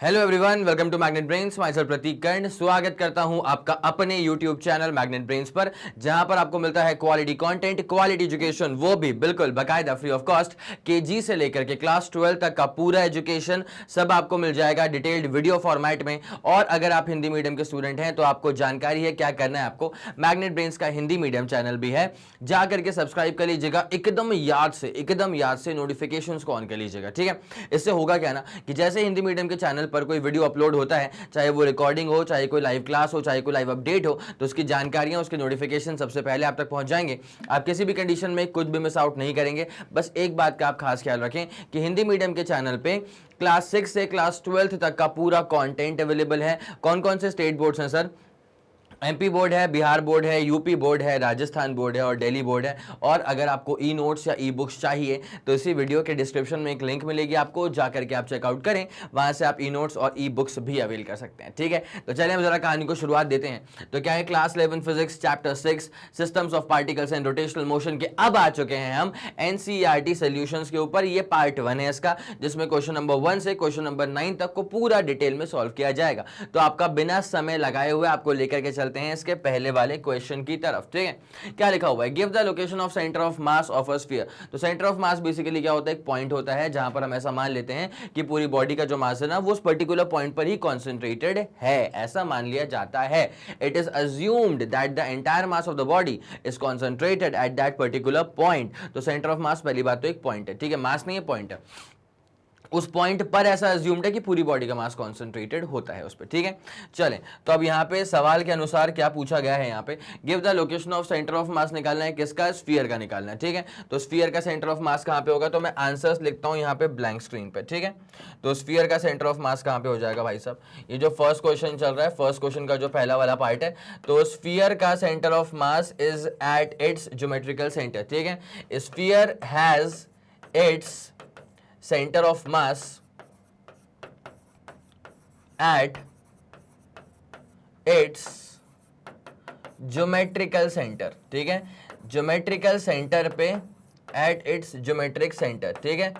Hello everyone, welcome to Magnet Brains. Myself Prateek Karn स्वागत करता हूं आपका अपने यूट्यूब चैनल मैग्नेट ब्रेन्स पर, जहां पर आपको मिलता है क्वालिटी कंटेंट, क्वालिटी एजुकेशन, वो भी बिल्कुल बाकायदा फ्री ऑफ कॉस्ट। केजी से लेकर के क्लास 12 तक का पूरा एजुकेशन सब आपको मिल जाएगा डिटेल्ड वीडियो फॉर्मेट में। और अगर आप हिंदी मीडियम के स्टूडेंट हैं तो आपको जानकारी है क्या करना है आपको। मैग्नेट ब्रेन्स का हिंदी मीडियम चैनल भी है, जा करके सब्सक्राइब कर लीजिएगा। एकदम याद से नोटिफिकेशन को ऑन कर लीजिएगा, ठीक है। इससे होगा क्या ना कि जैसे हिंदी मीडियम के चैनल पर कोई वीडियो अपलोड होता है, चाहे वो रिकॉर्डिंग हो, चाहे कोई लाइव क्लास हो, चाहे कोई लाइव अपडेट हो, तो उसकी जानकारियां, उसके नोटिफिकेशन सबसे पहले आप तक पहुंच जाएंगे। आप किसी भी कंडीशन में कुछ भी मिस आउट नहीं करेंगे। बस एक बात का आप खास ख्याल रखें कि हिंदी मीडियम के चैनल पे क्लास 6 से क्लास 12 तक का पूरा कंटेंट अवेलेबल है। कौन कौन से स्टेट बोर्ड्स हैं सर? एमपी बोर्ड है, बिहार बोर्ड है, यूपी बोर्ड है, राजस्थान बोर्ड है और दिल्ली बोर्ड है। और अगर आपको ई नोट्स या ई बुक्स चाहिए तो इसी वीडियो के डिस्क्रिप्शन में एक लिंक मिलेगी, आपको जाकर के आप चेकआउट करें, वहां से आप ई नोट्स और ई बुक्स भी अवेल कर सकते हैं, ठीक है। तो चलिए हम जरा कहानी को शुरुआत देते हैं। तो क्या है, class 11 physics chapter 6 systems of particles and rotational motion के अब आ चुके हैं हम एनसीईआरटी सॉल्यूशंस के ऊपर। ये पार्ट 1 है इसका, जिसमें क्वेश्चन नंबर 1 से क्वेश्चन नंबर 9 तक को पूरा डिटेल में सॉल्व किया जाएगा। तो आपका बिना समय लगाए हुए आपको लेकर के चलते हैं इसके पहले वाले क्वेश्चन की तरफ, ठीक है। क्या लिखा हुआ है? Give the location of centre of mass of a sphere. तो सेंटर ऑफ मास बेसिकली क्या होता है? एक पॉइंट होता है जहां पर हम ऐसा मान लेते हैं कि पूरी बॉडी का जो मास है ना, वो उस पर्टिकुलर पॉइंट पर ही कॉन्सेंट्रेटेड है, ऐसा मान लिया जाता है। It is assumed that the entire mass of the body is concentrated at that particular point. तो सेंटर ऑफ मास पहली बात तो एक पॉइंट है, ठीक है, मास नहीं है, पॉइंट है। उस पॉइंट पर ऐसा अज्यूम्ड है कि पूरी बॉडी का मास कॉन्सेंट्रेटेड होता है उस पर, ठीक है। चलें, तो अब यहाँ पे सवाल के अनुसार क्या पूछा गया है, यहाँ पे give the location of centre of मास निकालना है, किसका? स्फीयर का निकालना है, ठीक है। तो स्फीयर का सेंटर ऑफ मास कहाँ पे होगा? तो मैं आंसर्स लिखता हूँ यहाँ पे ब्लैंक स्क्रीन पे, ठीक है। तो स्फीयर का सेंटर ऑफ मास कहाँ पे हो जाएगा भाई साहब? ये जो फर्स्ट क्वेश्चन चल रहा है, फर्स्ट क्वेश्चन का जो पहला वाला पार्ट है, तो स्फीयर का centre of mass is at its geometrical centre, ठीक है। Sphere has its centre of mass at its geometrical centre, ठीक है। ज्योमेट्रिकल सेंटर पे एट इट्स ज्योमेट्रिक सेंटर, ठीक है।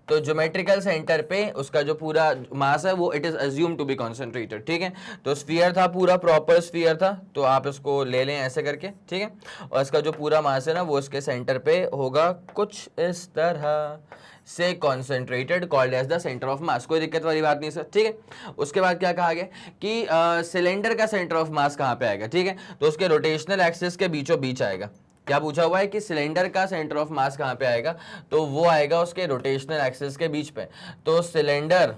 तो ज्योमेट्रिकल सेंटर पे उसका जो पूरा मास है वो it is assume to be concentrated, ठीक है। तो स्फीयर था, पूरा प्रॉपर स्फीयर था, तो आप इसको ले लें ऐसे करके, ठीक है। और इसका जो पूरा मास है ना, वो इसके सेंटर पे होगा कुछ इस तरह से concentrated, called as the centre of mass. कोई दिक्कत वाली बात नहीं सर, ठीक है। उसके बाद क्या कहा गया कि सिलेंडर का सेंटर ऑफ मास कहाँ पे आएगा, ठीक है। तो उसके रोटेशनल एक्सिस के बीचों बीच आएगा। क्या पूछा हुआ है कि सिलेंडर का सेंटर ऑफ मास कहाँ पे आएगा? तो वो आएगा उसके रोटेशनल एक्सिस के बीच पे। तो cylinder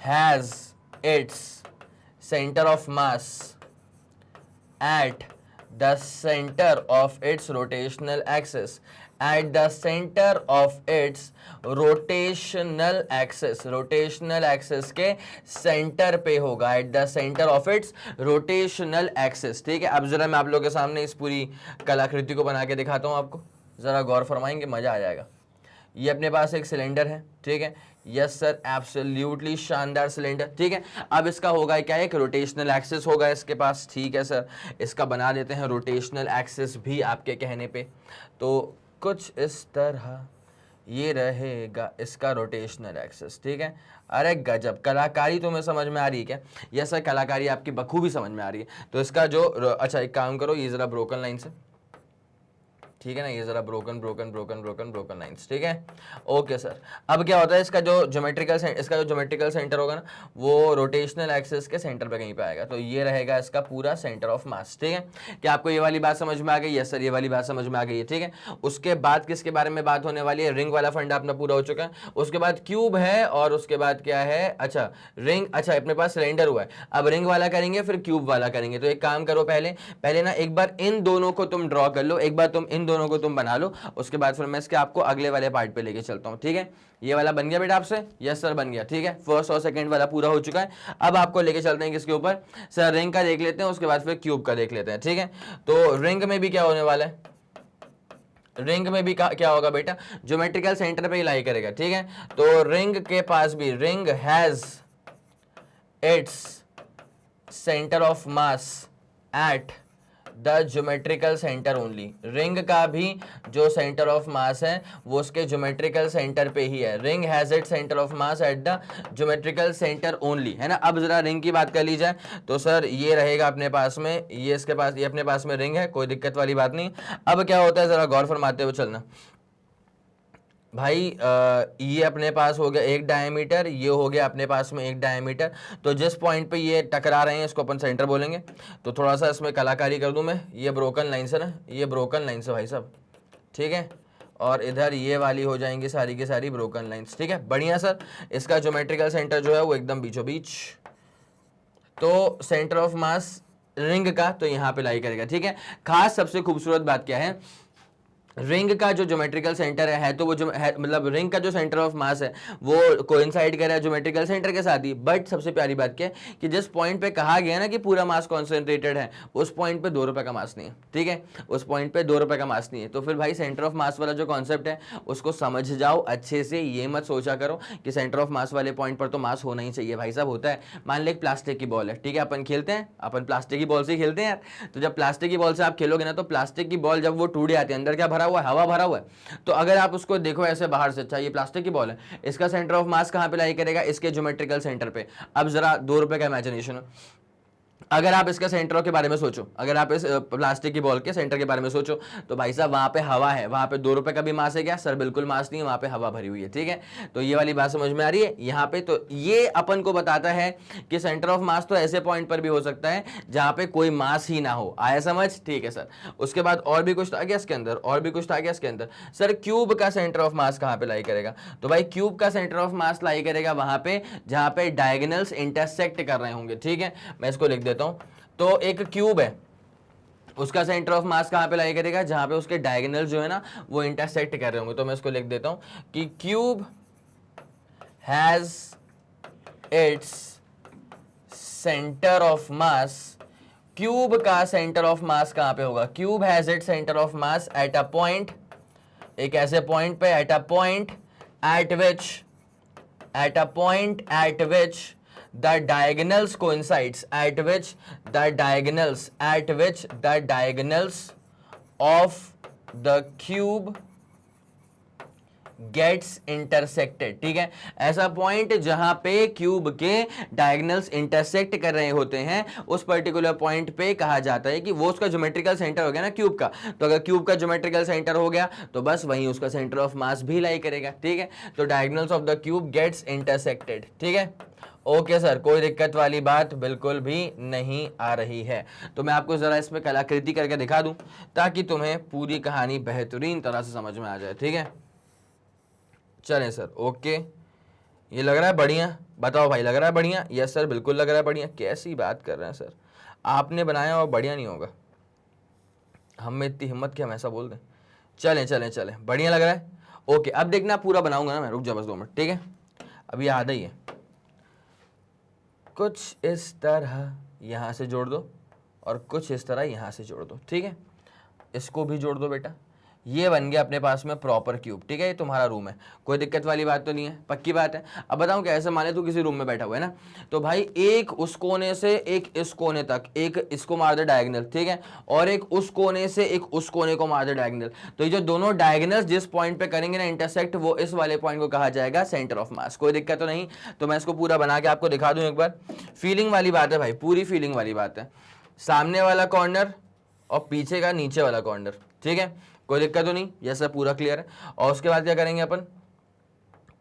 has its centre of mass at the centre of its rotational axis, at the center of its rotational axis के सेंटर पे होगा, at the center of its rotational axis, ठीक है। अब जरा मैं आप लोगों के सामने इस पूरी कलाकृति को बना के दिखाता हूं आपको, जरा गौर फरमाएंगे, मजा आ जाएगा। ये अपने पास एक सिलेंडर है, ठीक है। यस सर, एब्सोल्युटली शानदार सिलेंडर, ठीक है। अब इसका होगा क्या? एक रोटेशनल एक्सिस होगा इसके पास, ठीक है सर। इसका बना देते हैं रोटेशनल एक्सिस भी आपके कहने पे। तो कुछ इस तरह ये रहेगा इसका रोटेशनल एक्सिस, ठीक है। अरे गजब, कलाकारी तुम्हें समझ में आ रही है क्या? यस सर, कलाकारी आपकी बखूबी समझ में आ रही है। तो इसका जो अच्छा, एक काम करो, ये जरा ब्रोकन लाइन से, ठीक है ना, ये जरा ब्रोकन लाइंस, ठीक है। Okay sir. अब क्या होता है, इसका जो ज्योमेट्रिकल सेंटर होगा ना, वो रोटेशनल एक्सिस के सेंटर पे कहीं पे आएगा। तो ये रहेगा इसका पूरा सेंटर ऑफ मास, ठीक है। क्या आपको ये वाली बात समझ में आ गई? यस सर, ये वाली बात समझ में आ गई है, ठीक है। उसके बाद किसके बारे में बात होने वाली है? रिंग वाला फंडा अपना पूरा हो चुका है। उसके बाद क्यूब है, और उसके बाद क्या है? अच्छा रिंग, अच्छा अपने पास सिलेंडर हुआ है। अब रिंग वाला करेंगे, फिर क्यूब वाला करेंगे। तो एक काम करो, पहले ना एक बार इन दोनों को तुम ड्रॉ कर लो, एक बार तुम इन दोनों को तुम बना लो, उसके बाद फिर मैं इसके आपको अगले वाले पार्ट पे लेके चलता हूं, ठीक है। ये वाला बन गया बेटा आपसे? यस सर बन गया, ठीक है। फर्स्ट और सेकंड वाला पूरा हो चुका है। अब आपको लेके चलते हैं किसके ऊपर? सर रिंग का देख लेते हैं, उसके बाद फिर क्यूब का देख लेते हैं, ठीक है। तो रिंग में भी क्या होने वाला है? रिंग में भी क्या होगा बेटा? ज्योमेट्रिकल सेंटर पे ही लाई करेगा, ठीक है। तो रिंग के पास भी, ring has its centre of mass at the geometrical centre only. Ring का भी जो सेंटर ऑफ मास है वो उसके ज्योमेट्रिकल सेंटर पे ही है। Ring has it centre of mass at the geometrical centre only, है ना। अब जरा रिंग की बात कर ली जाए तो सर ये रहेगा अपने पास में, ये इसके पास, ये अपने पास में रिंग है, कोई दिक्कत वाली बात नहीं। अब क्या होता है जरा गौर फरमाते हुए चलना भाई। ये अपने पास हो गया एक डायमीटर, ये हो गया अपने पास में एक डायमीटर। तो जिस पॉइंट पे ये टकरा रहे हैं इसको अपन सेंटर बोलेंगे। तो थोड़ा सा इसमें कलाकारी कर दूं मैं, ये ब्रोकन लाइन से ना, ये ब्रोकन लाइन से भाई साहब, ठीक है। और इधर ये वाली हो जाएंगी सारी की सारी ब्रोकन लाइंस, ठीक है, बढ़िया सर। इसका ज्योमेट्रिकल सेंटर जो है वो एकदम बीचों बीच। तो सेंटर ऑफ मास रिंग का तो यहां पे लाई करेगा, ठीक है। खास सबसे खूबसूरत बात क्या है, रिंग का जो ज्योमेट्रिकल सेंटर है तो वो जो है, मतलब रिंग का जो सेंटर ऑफ मास है वो कोइंसाइड कर रहा है ज्योमेट्रिकल सेंटर के साथ ही। बट सबसे प्यारी बात क्या है कि जिस पॉइंट पे कहा गया ना कि पूरा मास कॉन्सेंट्रेटेड है, उस पॉइंट पे 2 रुपए का मास नहीं है, ठीक है। उस पॉइंट पे 2 रुपए का मास नहीं है। तो फिर भाई सेंटर ऑफ मास वाला जो कॉन्सेप्ट है उसको समझ जाओ अच्छे से। ये मत सोचा करो कि सेंटर ऑफ मास वाले पॉइंट पर तो मास होना ही चाहिए। भाई साहब होता है, मान ले प्लास्टिक की बॉल है, ठीक है, अपन खेलते हैं, अपन प्लास्टिक की बॉल से ही खेलते हैं यार। तो जब प्लास्टिक की बॉल से आप खेलोगे ना तो प्लास्टिक की बॉल जब वो टूट जाती है, अंदर क्या भरा हुआ है, हवा भरा हुआ है। तो अगर आप उसको देखो ऐसे बाहर से, अच्छा ये प्लास्टिक की बॉल है, इसका सेंटर ऑफ मास कहां पे लाई करेगा, इसके ज्योमेट्रिकल सेंटर पे। अब जरा 2 रुपए का इमेजिनेशन, अगर आप इसका सेंटर के बारे में सोचो, अगर आप इस प्लास्टिक की बॉल के सेंटर के बारे में सोचो तो भाई साहब वहां पे हवा है, वहां पे 2 रुपए का भी मास है क्या सर, बिल्कुल मास नहीं है, वहां पे हवा भरी हुई है, ठीक है। तो ये वाली बात समझ में आ रही है यहाँ पे। तो ये अपन को बताता है कि सेंटर ऑफ मास तो ऐसे पॉइंट पर भी हो सकता है जहां पे कोई मास ही ना हो। आया समझ, ठीक है सर। उसके बाद और भी कुछ आ गया इसके अंदर, और भी कुछ आ गया इसके अंदर। सर क्यूब का सेंटर ऑफ मास कहां पे लाई करेगा, तो भाई क्यूब का सेंटर ऑफ मास लाई करेगा वहां पे जहां पे डायगोनल्स इंटरसेक्ट कर रहे होंगे, ठीक है। मैं इसको लिख देता हूं। तो एक क्यूब है, उसका सेंटर ऑफ मास कहां पे लाई करेगा, जहां पे उसके डायगोनल जो है ना वो इंटरसेक्ट कर रहे होंगे। तो मैं इसको लिख देता हूं कि cube has its centre of mass, cube का सेंटर ऑफ मास कहां पे होगा, cube has its centre of mass at a point, एक ऐसे पॉइंट पे, eight a point eight which the diagonals coincides, at which the diagonals of the cube gets intersected, ठीक है। ऐसा पॉइंट जहां पे क्यूब के डायगोनल्स इंटरसेक्ट कर रहे होते हैं, उस पर्टिकुलर पॉइंट पे कहा जाता है कि वो उसका ज्योमेट्रिकल सेंटर हो गया ना क्यूब का। तो अगर क्यूब का ज्योमेट्रिकल सेंटर हो गया तो बस वहीं उसका सेंटर ऑफ मास भी लाई करेगा, ठीक है। तो diagonals of the cube gets intersected, ठीक है। ओके सर, कोई दिक्कत वाली बात बिल्कुल भी नहीं आ रही है। तो मैं आपको जरा इसमें कलाकृति करके दिखा दूं ताकि तुम्हें पूरी कहानी बेहतरीन तरह से समझ में आ जाए, ठीक है। चलें सर, ओके, ये लग रहा है बढ़िया, बताओ भाई लग रहा है बढ़िया। यस सर, बिल्कुल लग रहा है बढ़िया। कैसी बात कर रहे हैं सर, आपने बनाया और बढ़िया नहीं होगा, हम में इतनी हिम्मत कि हम ऐसा बोल दें। चलें चलें चलें, बढ़िया लग रहा है। ओके, अब देखना पूरा बनाऊंगा ना मैं, रुक जा बस 2 मिनट, ठीक है। अब ये आधा ही है, कुछ इस तरह यहाँ से जोड़ दो और कुछ इस तरह यहाँ से जोड़ दो, ठीक है। इसको भी जोड़ दो बेटा, ये बन गया अपने पास में प्रॉपर क्यूब, ठीक है। ये तुम्हारा रूम है, कोई दिक्कत वाली बात तो नहीं है, पक्की बात है। अब बताऊं क्या, ऐसे माने तू किसी रूम में बैठा हुआ है ना, तो भाई एक उस कोने से एक इस कोने तक, एक इसको मार दे डायगोनल, ठीक है, और एक उस कोने से एक उस कोने को मार दे डायगोनल। तो ये जो दोनों डायगोनल्स जिस पॉइंट पे करेंगे ना इंटरसेक्ट, वो इस वाले पॉइंट को कहा जाएगा सेंटर ऑफ मास। कोई दिक्कत तो नहीं। तो मैं इसको पूरा बना के आपको दिखा दूं एक बार। फीलिंग वाली बात है भाई, पूरी फीलिंग वाली बात है। सामने वाला कॉर्नर और पीछे का नीचे वाला कॉर्नर, ठीक है, कोई दिक्कत तो नहीं, ये सब पूरा क्लियर है। और उसके बाद क्या करेंगे अपन,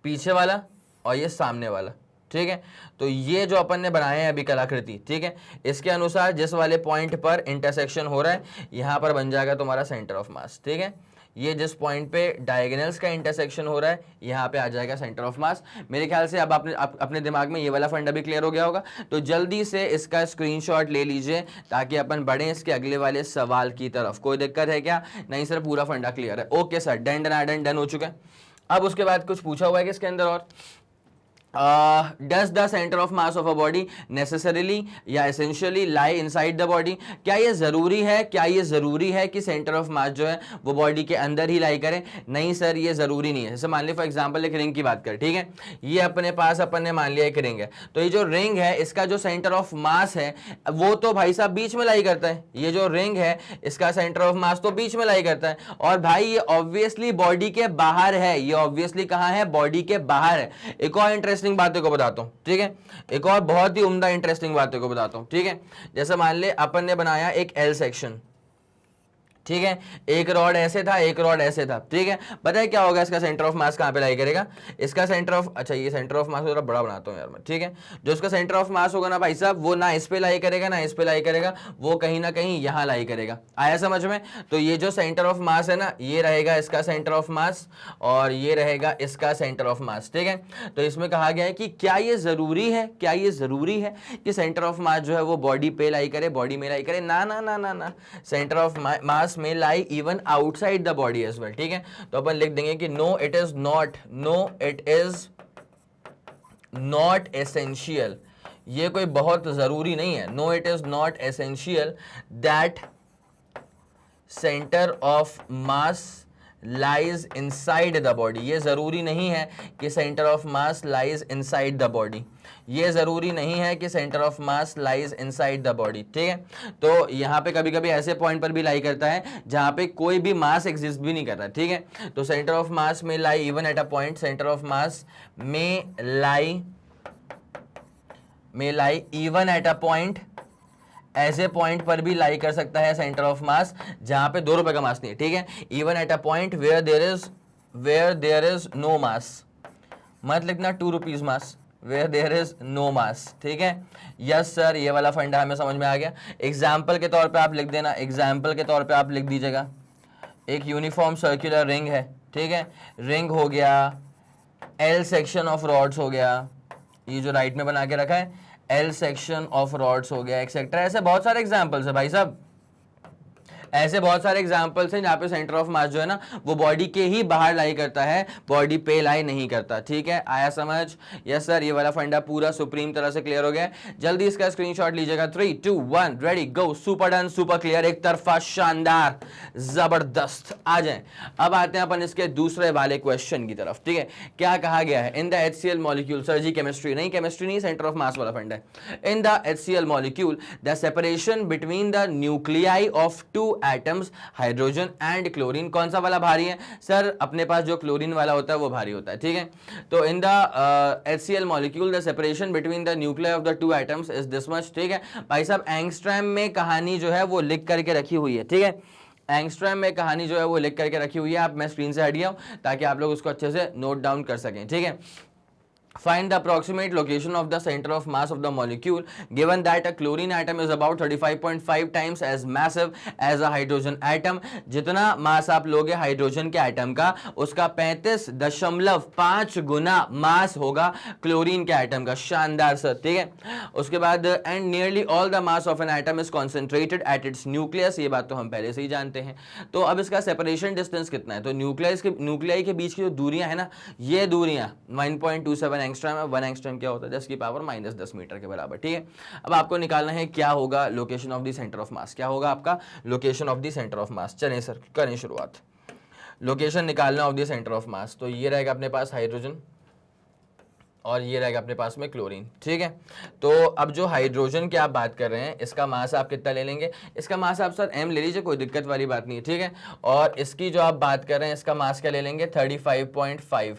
पीछे वाला और ये सामने वाला, ठीक है। तो ये जो अपन ने बनाए हैं अभी कलाकृति, ठीक है, इसके अनुसार जिस वाले पॉइंट पर इंटरसेक्शन हो रहा है यहां पर बन जाएगा तुम्हारा सेंटर ऑफ मास, ठीक है। ये जिस पॉइंट पे डायगोनल्स का इंटरसेक्शन हो रहा है यहाँ पे आ जाएगा सेंटर ऑफ मास। मेरे ख्याल से अब आपने अपने दिमाग में ये वाला फंडा भी क्लियर हो गया होगा। तो जल्दी से इसका स्क्रीनशॉट ले लीजिए ताकि अपन बढ़ें इसके अगले वाले सवाल की तरफ। कोई दिक्कत है क्या? नहीं सर, पूरा फंडा क्लियर है। Okay sir, done done done done हो चुका है। अब उसके बाद कुछ पूछा हुआ है कि इसके अंदर और does the centre of mass of a body necessarily या essentially lie inside the body? क्या ये जरूरी है, क्या ये जरूरी है कि सेंटर ऑफ मास जो है वो बॉडी के अंदर ही लाई करे? नहीं सर, ये जरूरी नहीं है। जैसे मान लीजिए फॉर एग्जांपल एक रिंग की बात करें, ठीक है, ये अपने पास अपन ने मान लिया एक रिंग है, तो ये जो रिंग है इसका जो सेंटर ऑफ मास है वो तो भाई साहब बीच में लाई करता है। ये जो रिंग है इसका सेंटर ऑफ मास तो बीच में लाई करता है, और भाई ये ऑब्वियसली बॉडी के बाहर है। ये ऑब्वियसली कहां है? बॉडी के बाहर है। एक और इंटरेस्टिंग बातें को बताता हूं, ठीक है, एक और बहुत ही उम्दा इंटरेस्टिंग बातें को बताता हूं, ठीक है। जैसे मान ले अपन ने बनाया एक एल सेक्शन, ठीक है, एक रॉड ऐसे था, एक रॉड ऐसे था, ठीक है। पता है क्या होगा? इसका सेंटर ऑफ मास कहां पे लाई करेगा? इसका सेंटर ऑफ, अच्छा ये सेंटर ऑफ मास थोड़ा बड़ा बनाता हूं यार मैं, ठीक है। जो इसका सेंटर ऑफ मास होगा ना भाई साहब, वो ना इस पे लाई करेगा ना इस पे लाई करेगा, वो कहीं ना कहीं यहां लाई करेगा। आया समझ में? तो ये जो सेंटर ऑफ मास है ना, ये रहेगा इसका सेंटर ऑफ मास और ये रहेगा इसका सेंटर ऑफ मास, ठीक है। तो इसमें कहा गया है कि क्या ये जरूरी है, क्या ये जरूरी है कि सेंटर ऑफ मास जो है वो बॉडी पे लाई करे, बॉडी में लाई करे? ना ना ना ना ना, सेंटर ऑफ मास में lie even outside the body as well, ठीक है। तो अपन लिख देंगे कि no it is not essential, ये कोई बहुत जरूरी नहीं है। No it is not essential that centre of mass lies inside the body. ये जरूरी नहीं है कि centre of mass lies inside the body, ये जरूरी नहीं है कि centre of mass lies inside the body, ठीक है। तो यहां पे कभी कभी ऐसे पॉइंट पर भी लाई करता है जहां पे कोई भी मास एग्जिस्ट भी नहीं कर रहा, ठीक है। तो सेंटर ऑफ मास में lie even at a point, centre of mass में lie even at a point, ऐसे पॉइंट पर भी लाई कर सकता है सेंटर ऑफ मास जहां पे 2 रुपए का मास नहीं है, ठीक है। Even at a point where there is no mass, मत लिखना 2 rupees mass, where there is no mass, ठीक है। यस सर, ये वाला फंडा हमें समझ में आ गया। एग्जाम्पल के तौर पे आप लिख देना, एग्जाम्पल के तौर पे आप लिख दीजिएगा, एक यूनिफॉर्म सर्कुलर रिंग है, ठीक है, रिंग हो गया, एल सेक्शन ऑफ रॉड्स हो गया, ये जो राइट में बना के रखा है एल सेक्शन ऑफ रॉड्स हो गया, एक्सेट्रा। ऐसे बहुत सारे एग्जाम्पल्स है भाई साहब, ऐसे बहुत सारे एग्जाम्पल्स हैं जहां पे सेंटर ऑफ मास जो है ना वो बॉडी के ही बाहर लाई करता है, बॉडी पे लाई नहीं करता, ठीक है। आया समझ? यस सर, ये वाला फंडा पूरा सुप्रीम तरह से क्लियर हो गया। जल्दी इसका स्क्रीनशॉट लीजिएगा। 3 2 1 ready go. Super done, super clear, एक तरफा शानदार, जबरदस्त। आ जाए, अब आते हैं अपन इसके दूसरे वाले क्वेश्चन की तरफ, ठीक है। क्या कहा गया है? In the HCl molecule, sir जी केमिस्ट्री नहीं, केमिस्ट्री नहीं, सेंटर ऑफ मास वाला फंडा है। In the HCl molecule the separation between the nuclei of 2 atoms hydrogen and chlorine, कौन सा वाला भारी है? सर अपने पास जो क्लोरीन वाला होता है वो भारी होता है, ठीक है। तो इन the HCl molecule the separation between the nuclei of the 2 atoms is this much, ठीक है। भाई साहब एंगस्ट्रैम में कहानी जो है वो लिख करके रखी हुई है, ठीक है। एंगस्ट्रैम में कहानी जो है वो लिख करके रखी हुई है, आप मैं स्क्रीन से हट गया हूं ताकि आप लोग उसको अच्छे से नोट डाउन कर सकें, ठीक है। Find the approximate location of the center of mass of the molecule given that a chlorine atom is about 35.5 times as massive as a hydrogen atom। जितना मास आप लोगे हाइड्रोजन के एटम का, उसका 35.5 गुना मास होगा क्लोरीन के एटम का। शानदार सर, ठीक है। उसके बाद and nearly all the mass of an atom is concentrated at its nucleus, ये बात तो हम पहले से ही जानते हैं। तो अब इसका सेपरेशन डिस्टेंस कितना है? तो न्यूक्लियाई के बीच की जो दूरियां है ना, ये दूरियां 1.27 एंगस्ट्रॉम है। 1 एंगस्ट्रॉम क्या होता है? 10 की पावर -10 मीटर के बराबर, ठीक है। अब आपको निकालना है क्या होगा location of the centre of मास, क्या होगा आपका location of the centre of मास। चलें सर करें शुरुआत, लोकेशन निकालना ऑफ द सेंटर ऑफ मास। तो ये रहेगा अपने पास हाइड्रोजन और ये रहेगा अपने पास में क्लोरीन, ठीक है। तो अब जो हाइड्रोजन की आप बात कर रहे हैं, इसका मास आप कितना ले लेंगे? इसका मास आप सर m ले लीजिए, कोई दिक्कत वाली बात नहीं है, ठीक है। और इसकी जो आप बात कर रहे हैं, इसका मास क्या ले लेंगे? 35.5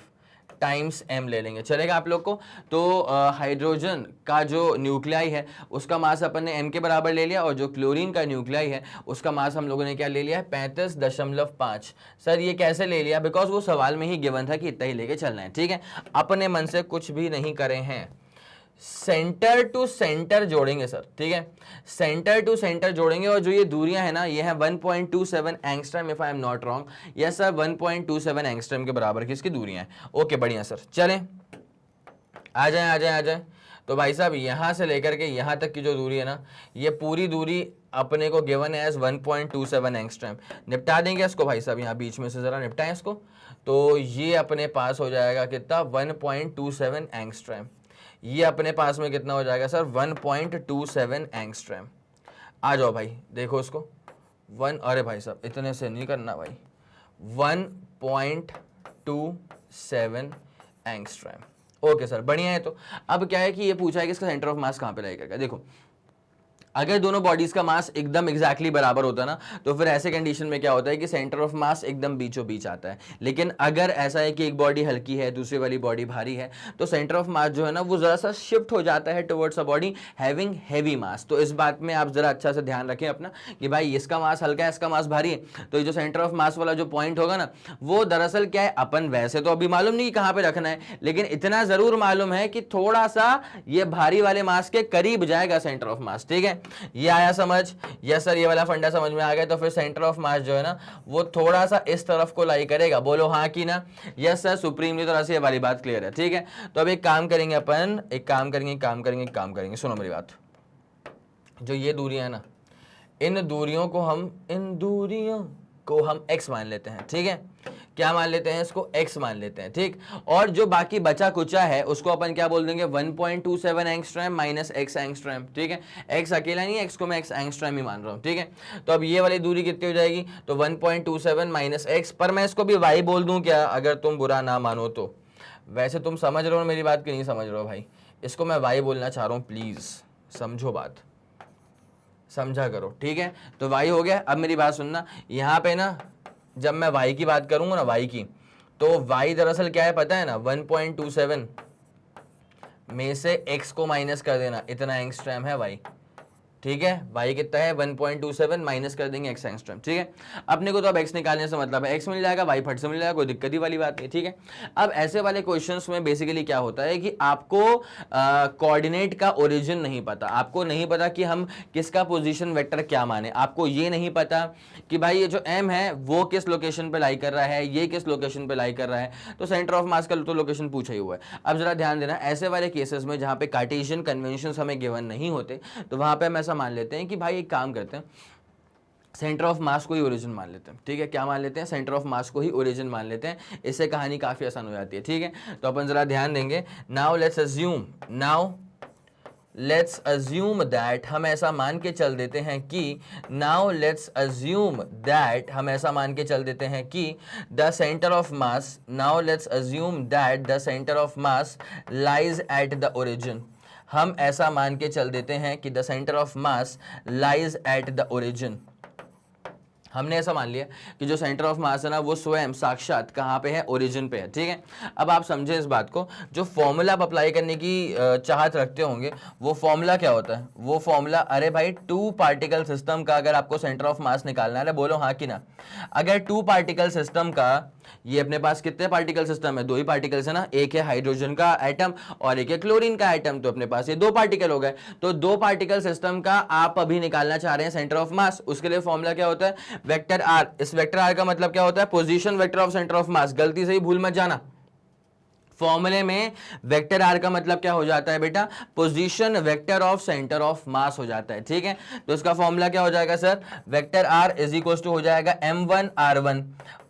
टाइम्स m ले लेंगे, चलेगा आप लोग को। तो हाइड्रोजन का जो न्यूक्लियाई है उसका मास अपन ने m के बराबर ले लिया, और जो क्लोरीन का न्यूक्लियाई है उसका मास हम लोगों ने क्या ले लिया है? 35.5। सर ये कैसे ले लिया? बिकॉज वो सवाल में ही गिवन था कि इतना ही लेके चलना है, ठीक है। अपने मन से कुछ भी नहीं करे हैं, सेंटर टू सेंटर जोड़ेंगे सर, ठीक है। सेंटर टू सेंटर जोड़ेंगे, और जो ये दूरियां है ना, ये है 1.27 angstrom if I am not wrong. Yes sir, 1.27 angstrom के बराबर की इसकी दूरियां हैं। ओके बढ़िया सर, चलें आ जाए आ जाए आ जाए। तो भाई साहब यहां से लेकर के यहां तक की जो दूरी है ना, ये पूरी दूरी अपने को गिवन है एज 1.27 एंगस्ट्रॉम। निपटा देंगे इसको भाई साहब, यहाँ बीच में से जरा निपटाएं इसको। तो ये अपने पास हो जाएगा कितना 1.27 एंगस्ट्रैम। ये अपने पास में कितना हो जाएगा सर 1.27 एंगस्ट्रैम। आ जाओ भाई देखो उसको अरे भाई साहब इतने से नहीं करना भाई, 1.27 एंगस्ट्रैम। ओके सर बढ़िया है। तो अब क्या है कि ये पूछा है कि इसका सेंटर ऑफ मास कहाँ पे लाई करेगा। देखो अगर दोनों बॉडीज का मास एकदम एग्जैक्टली बराबर होता है ना, तो फिर ऐसे कंडीशन में क्या होता है कि सेंटर ऑफ मास एकदम बीचों बीच आता है। लेकिन अगर ऐसा है कि एक बॉडी हल्की है दूसरी वाली बॉडी भारी है, तो सेंटर ऑफ मास जो है ना वो जरा सा शिफ्ट हो जाता है towards a body having heavy mass. तो इस बात में आप जरा अच्छा से ध्यान रखें अपना कि भाई इसका मास हल्का है इसका मास भारी है, तो ये जो सेंटर ऑफ मास वाला जो पॉइंट होगा ना वो दरअसल क्या है, अपन वैसे तो अभी मालूम नहीं कहां पे रखना है, लेकिन इतना जरूर मालूम है कि थोड़ा सा ये भारी वाले मास के करीब जाएगा सेंटर ऑफ मास। ठीक है, ये आया समझ? यस सर, ये वाला फंडा समझ में आ गया। तो फिर सेंटर ऑफ मास जो है ना वो थोड़ा सा इस तरफ को लाई करेगा। बोलो हाँ कि ना? यस सर, सुप्रीमली तरह से ये वाली बात क्लियर है। ठीक है, तो अब एक काम करेंगे अपन, एक काम करेंगे, सुनो मेरी बात। जो ये दूरियां है ना, इन दूरियों को हम x मान लेते हैं। ठीक है, क्या मान लेते हैं? इसको x मान लेते हैं। ठीक, और जो बाकी बचा कुचा है उसको अपन क्या बोल देंगे 1.27 एंगस्ट्रैम माइनस x एंगस्ट्रैम। ठीक है, x अकेला नहीं है, x को मैं x एंगस्ट्रैम ही मान रहा हूं। ठीक है, तो अब ये वाली दूरी कितनी हो जाएगी? तो 1.27 माइनस x, पर मैं इसको भी y बोल दूं क्या, अगर तुम बुरा ना मानो तो? वैसे तुम समझ रहे हो मेरी बात कि नहीं समझ रहे हो भाई? इसको मैं y बोलना चाह रहा हूं, प्लीज समझो बात, समझा करो। ठीक है, तो y हो गया। अब मेरी बात सुनना, यहाँ पे ना जब मैं y की बात करूंगा ना, y की, तो y दरअसल क्या है पता है ना, 1.27 में से x को माइनस कर देना, इतना एंगस्ट्रैम है y। ठीक है, y कितना है 1.27 माइनस कर देंगे x एंगस्ट्रैम। ठीक है, अपने को तो अब x निकालने से मतलब है x मिल जाएगा, y फट से मिल जाएगा, कोई दिक्कत ही वाली बात नहीं। ठीक है, अब ऐसे वाले क्वेश्चंस में बेसिकली क्या होता है कि आपको कोऑर्डिनेट का ओरिजिन नहीं पता, आपको नहीं पता कि हम किसका पोजीशन वेक्टर क्या माने, आपको ये नहीं पता कि भाई ये जो m है वो किस लोकेशन पे लाई कर रहा है, ये किस लोकेशन पे लाई कर रहा है, तो सेंटर ऑफ मास का तो लोकेशन पूछा ही हुआ है। अब जरा ध्यान देना, ऐसे वाले केसेस में जहां पे कार्टेशियन कन्वेंशंस हमें गिवन नहीं होते, तो वहां पे हम ऐसा मान लेते हैं कि भाई एक काम करते हैं, सेंटर ऑफ मास को ही ओरिजिन मान लेते हैं। ठीक है, क्या मान लेते हैं? सेंटर ऑफ मास को ही ओरिजिन मान लेते हैं, इससे कहानी काफी आसान हो जाती है। ठीक है, तो अपन जरा ध्यान देंगे। नाउ लेट्स अज्यूम दैट, हम ऐसा मान के चल देते हैं कि the centre of mass lies at the origin. हम ऐसा मान के चल देते हैं कि the centre of mass lies at the origin. हमने ऐसा मान लिया कि जो सेंटर ऑफ मास है ना वो स्वयं साक्षात कहाँ पे है? ओरिजिन पे है। ठीक है, अब आप समझे इस बात को, जो फॉर्मूला आप अप्लाई करने की चाहत रखते होंगे, वो फॉर्मूला क्या होता है? वो फॉर्मूला, अरे भाई 2 पार्टिकल सिस्टम का अगर आपको सेंटर ऑफ मास निकालना है, बोलो हाँ कि ना? अगर 2 पार्टिकल सिस्टम का, ये अपने पास कितने पार्टिकल सिस्टम है? 2 ही पार्टिकल्स है ना, एक है हाइड्रोजन का एटम और एक है क्लोरीन का एटम, तो अपने पास ये 2 पार्टिकल हो गए। तो 2 पार्टिकल सिस्टम का आप अभी निकालना चाह रहे हैं सेंटर ऑफ मास, उसके लिए फॉर्मूला क्या होता है? Vector R. इस वेक्टर आर का मतलब क्या होता है? Position vector of centre of mass. गलती से ही भूल मत जाना, फॉर्मूले में वेक्टर आर का मतलब क्या हो जाता है बेटा? Position vector of centre of मास हो जाता है। ठीक है, तो इसका फॉर्मूला क्या हो जाएगा sir? Vector R is equal to हो जाएगा m1r1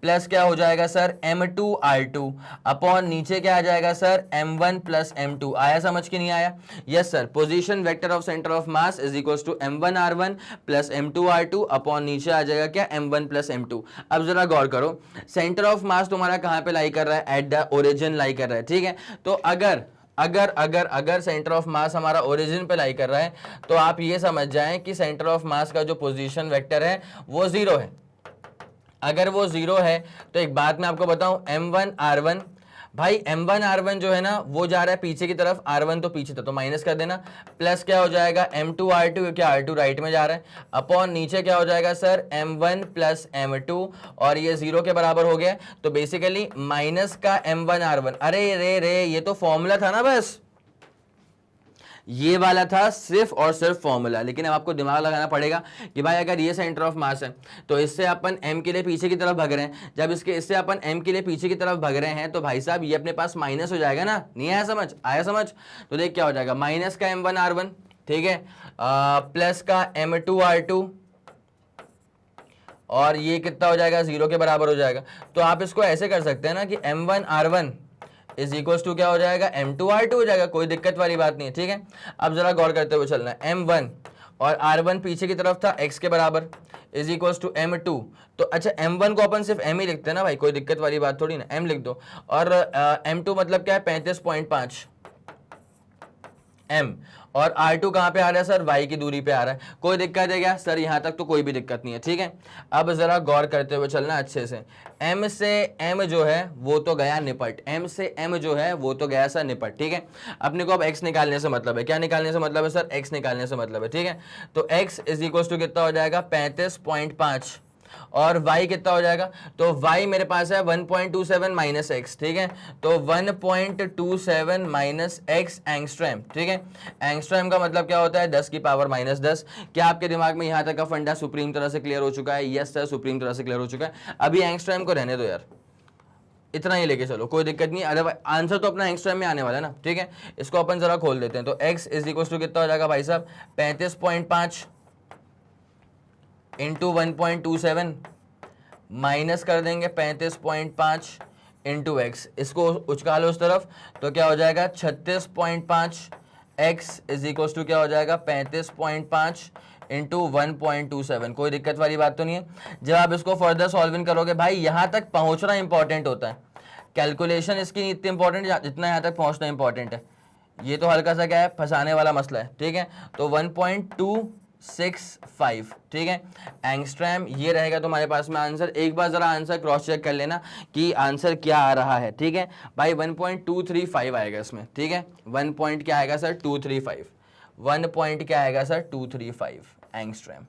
प्लस क्या हो जाएगा सर? m2r2 अपॉन नीचे क्या आ जाएगा सर? m1 plus m2। आया समझ के नहीं आया? Yes sir, position vector of centre of mass is equal to m1r1 plus m2r2 upon नीचे आ जाएगा क्या? m1 plus m2। अब जरा गौर करो, सेंटर ऑफ मास तुम्हारा कहां पे लाई कर रहा है? एट द ओरिजिन लाई कर रहा है। ठीक है, तो अगर सेंटर ऑफ मास हमारा ओरिजिन पे लाई कर रहा है, तो आप ये समझ जाएं कि सेंटर ऑफ मास का जो पोजीशन वेक्टर है वो 0 है। अगर वो 0 है तो एक बात मैं आपको बताऊं, m1r1, भाई m1r1 जो है ना वो जा रहा है पीछे की तरफ, r1 तो पीछे था तो माइनस कर देना, प्लस क्या हो जाएगा? m2r2, क्योंकि r2 राइट में जा रहा है, अपॉन नीचे क्या हो जाएगा सर? m1 प्लस m2, और ये 0 के बराबर हो गया। तो बेसिकली माइनस का m1r1, अरे रे ये तो फॉर्मूला था ना, बस ये वाला था सिर्फ और सिर्फ फॉर्मूला। लेकिन अब आपको दिमाग लगाना पड़ेगा कि भाई अगर ये सेंटर ऑफ मास है तो इससे अपन m के लिए पीछे की तरफ भाग रहे हैं, जब इससे अपन m के लिए पीछे की तरफ भाग रहे हैं तो भाई साहब ये अपने पास माइनस हो जाएगा ना? नहीं आया समझ? आया समझ? तो देख क्या हो जाएगा, माइनस का m1r1, ठीक है, प्लस का m2r2 और ये कितना हो जाएगा, 0 के बराबर हो जाएगा। तो आप इसको ऐसे कर सकते हैं ना कि m1r1 इज इक्वल टू क्या हो जाएगा, m2r2 हो जाएगा, कोई दिक्कत वाली बात नहीं है, ठीक है। अब जरा गौर करते हुए चलना है, m1 और r1 पीछे की तरफ था x के बराबर इज इक्वल टू m2। तो अच्छा m1 को अपन सिर्फ m ही लिखते हैं ना भाई, कोई दिक्कत वाली बात थोड़ी ना, m लिख दो। और m2 मतलब क्या है, 35.5 m। और R2 कहां पे आ रहा है सर, y की दूरी पे आ रहा है, कोई दिक्कत है क्या सर, यहां तक तो कोई भी दिक्कत नहीं है, ठीक है। अब जरा गौर करते हुए चलना अच्छे से, m से m जो है वो तो गया निपट, m से m जो है वो तो गया सर निपट, ठीक है। अपने को अब x निकालने से मतलब है, क्या निकालने से मतलब है सर, x निकालने से मतलब है, ठीक है। तो x इज इक्वल टू कितना हो जाएगा, 35.5 और y कितना हो जाएगा, तो y मेरे पास है 1.27 माइनस एक्स, ठीक है। तो 1.27 माइनस एक्स एंगस्ट्रैम, ठीक है। एंगस्ट्रैम का मतलब क्या होता है, 10 की पावर माइनस 10। क्या आपके दिमाग में यहां तक का फंडा सुप्रीम तरह से क्लियर हो चुका है, यस सर सुप्रीम तरह से क्लियर हो चुका है। अभी एंगस्ट्रैम को रहने दो यार, इतना ही लेके चलो, कोई दिक्कत नहीं, अदरवाइज आंसर तो अपना एंगस्ट्रैम में आने वाला है ना, ठीक है। इसको अपन जरा खोल देते हैं, तो x इज इक्वल टू कितना हो जाएगा भाई साहब, 35.5 इंटू 1.27 माइनस कर देंगे 35.5 इंटू एक्स, इसको उचका लो उस तरफ, तो क्या हो जाएगा 36.5 एक्स इज इक्वल टू क्या हो जाएगा 35.5 इंटू 1.27, कोई दिक्कत वाली बात तो नहीं है। जब आप इसको फर्दर सॉल्विंग करोगे भाई, यहां तक पहुंचना इंपॉर्टेंट होता है, कैलकुलेशन इसकी नहीं इतनी इंपॉर्टेंट जितना यहां तक पहुंचना इंपॉर्टेंट है। ये तो हल्का सा क्या है, फंसाने वाला मसला है, ठीक है। तो 1.265, ठीक है, एंगस्ट्रैम ये रहेगा तुम्हारे पास में आंसर। एक बार जरा आंसर क्रॉस चेक कर लेना कि आंसर क्या आ रहा है, ठीक है भाई। 1.235 आएगा इसमें, ठीक है। 1 पॉइंट क्या आएगा सर, 235, 1 पॉइंट क्या आएगा सर, 235 एंगस्ट्रैम,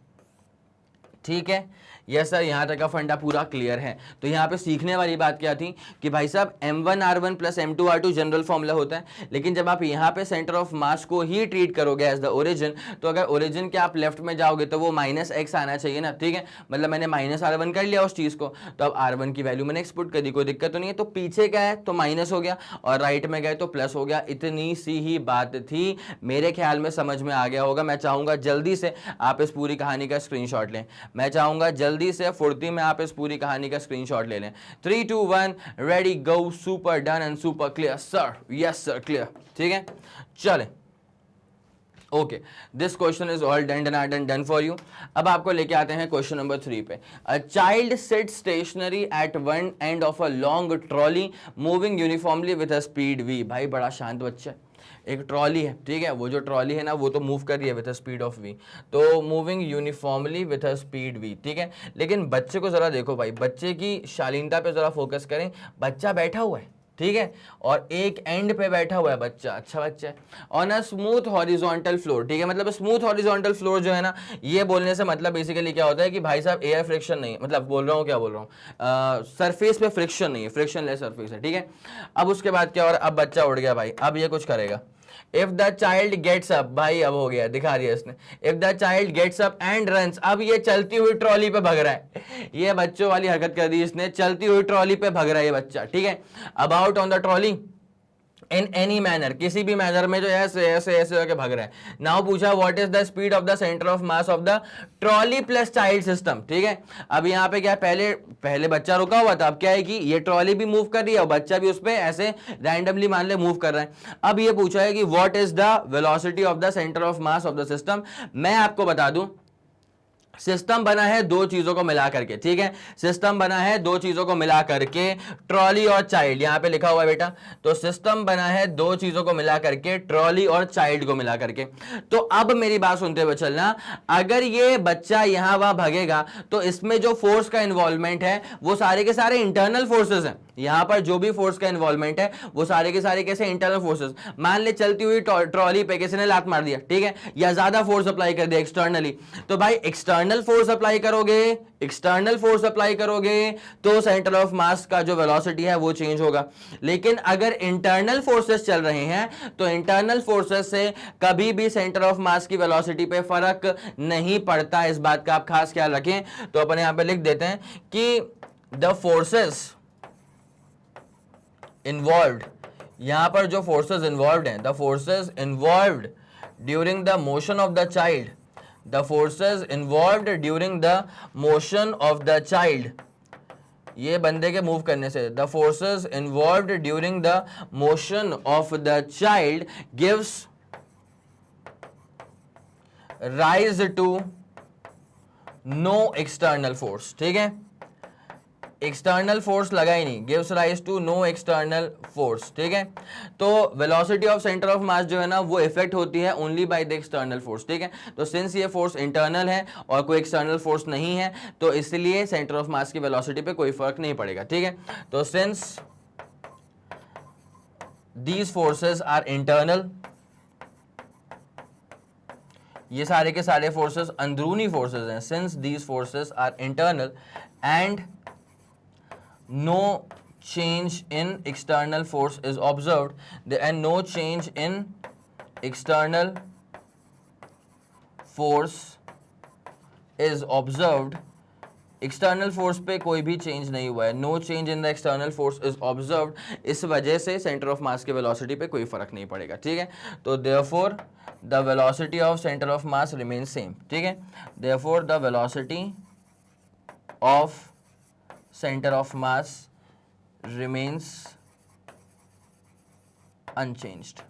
ठीक है। यस सर, यहां तक का फंडा पूरा क्लियर है। तो यहाँ पे सीखने वाली बात क्या थी कि भाई साहब m1r1 plus m2r2 general formula होता है, लेकिन जब आप यहाँ पे सेंटर ऑफ मास को ही ट्रीट करोगे एज द ओरिजिन, तो अगर ओरिजिन के आप लेफ्ट में जाओगे तो वो माइनस एक्स आना चाहिए ना, ठीक है। मतलब मैंने माइनस r1 कर लिया उस चीज को, तो अब r1 की वैल्यू मैंने एक्सपुट कर दी, कोई दिक्कत तो नहीं है। तो पीछे क्या है तो माइनस हो गया, और राइट में गए तो प्लस हो गया, इतनी सी ही बात थी, मेरे ख्याल में समझ में आ गया होगा। मैं चाहूंगा जल्दी से आप इस पूरी कहानी का स्क्रीनशॉट लें, मैं चाहूंगा जल्दी से फुर्ती में आप इस पूरी कहानी का स्क्रीनशॉट ले लें। 3 2 1 ready go, super done and super clear sir, yes sir clear, ठीक है। चलें, okay, this question is all done and done for you. अब आपको लेके आते हैं क्वेश्चन नंबर 3 पे। A child sit stationary at one end of a long trolley moving uniformly with a speed v। भाई बड़ा शांत बच्चा है, एक ट्रॉली है, ठीक है, वो जो ट्रॉली है ना वो तो मूव कर रही है with a speed of v, तो moving uniformly with a speed v, ठीक है। लेकिन बच्चे को जरा देखो भाई, बच्चे की शालीनता पे जरा फोकस करें। बच्चा बैठा हुआ है, ठीक है, और एक एंड पे बैठा हुआ है बच्चा, अच्छा बच्चा है, on a smooth horizontal floor, ठीक है। मतलब स्मूथ हॉरिजॉन्टल फ्लोर जो है ना, ये बोलने से मतलब बेसिकली क्या होता है कि भाई साहब एयर फ्रिक्शन नहीं है, मतलब बोल रहा हूँ क्या बोल रहा हूँ, सरफेस पे फ्रिक्शन नहीं है, फ्रिक्शनलेस सरफेस है, ठीक है। अब उसके बाद क्या हो रहा है, अब बच्चा उड़ गया भाई, अब ये कुछ करेगा। If the child gets up, भाई अब हो गया, दिखा दिया इसने। If the child gets up and runs, अब ये चलती हुई ट्रॉली पे भग रहा है, ये बच्चों वाली हरकत कर दी इसने, चलती हुई ट्रॉली पे भग रहा है ये बच्चा, ठीक है। About on the trolley in any manner, किसी भी मैनर में जो ऐसे ऐसे ऐसे होकर भाग रहा है। नाउ पूछा what is the speed of the centre of mass of the trolley plus child system, ठीक है। अब यहाँ पे क्या है, पहले बच्चा रुका हुआ था, अब क्या है कि ये ट्रॉली भी मूव कर रही है और बच्चा भी उस पर ऐसे रैंडमली मान ले मूव कर रहा है। अब ये पूछा है कि what is the velocity of the centre of mass of the system. मैं आपको बता दूं, सिस्टम बना है दो चीजों को मिला करके, ठीक है, सिस्टम बना है दो चीजों को मिला करके, ट्रॉली और चाइल्ड, यहां पे लिखा हुआ है बेटा। तो सिस्टम बना है दो चीजों को मिला करके, ट्रॉली और चाइल्ड को मिला करके। तो अब मेरी बात सुनते हुए चलना, अगर ये बच्चा यहां वहां भागेगा तो इसमें जो फोर्स का इन्वॉल्वमेंट है वो सारे के सारे इंटरनल फोर्सेस हैं। यहां पर जो भी फोर्स का इन्वॉल्वमेंट है वो सारे के सारे कैसे, इंटरनल फोर्सेस। मान ले चलती हुई ट्रॉली पे किसी ने लात मार दिया, ठीक है, या ज्यादा फोर्स अप्लाई कर दिया एक्सटर्नली, तो भाई एक्सटर्नल फोर्स अप्लाई करोगे, एक्सटर्नल फोर्स अप्लाई करोगे तो सेंटर ऑफ मास का जो वेलोसिटी है वो चेंज होगा। लेकिन अगर इंटरनल फोर्सेस चल रहे हैं तो इंटरनल फोर्सेस से कभी भी सेंटर ऑफ मास की वेलोसिटी पे फर्क नहीं पड़ता, इस बात का आप खास ख्याल रखें। तो अपन यहां पे लिख देते हैं कि द फोर्सेस इन्वॉल्व्ड, यहां पर जो फोर्सेस इन्वॉल्व्ड हैं, the forces involved during the motion of the child, the forces involved during the motion of the child, ये बंदे के मूव करने से, the forces involved during the motion of the child gives rise to no external force, ठीक है, external force लगा ही नहीं, gives rise to no external force, ठीक है। तो velocity of centre of mass जो है ना वो इफेक्ट होती है only by the external force, ठीक है। तो सिंस ये फोर्स इंटरनल है और कोई एक्सटर्नल फोर्स नहीं है तो इसलिए सेंटर ऑफ मास की वेलोसिटी पे कोई फर्क नहीं पड़ेगा, ठीक है। तो since these forces are internal, ये सारे के सारे फोर्सेस अंदरूनी फोर्सेस हैं, since these forces are internal and no change in external force is observed and no change in external force is observed, external force पे कोई भी चेंज नहीं हुआ है, no change in the external force is observed, इस वजह से centre of मास के वेलोसिटी पे कोई फर्क नहीं पड़ेगा, ठीक है। तो therefore the velocity of centre of mass remains same, ठीक है। Therefore the velocity of center of mass remains unchanged,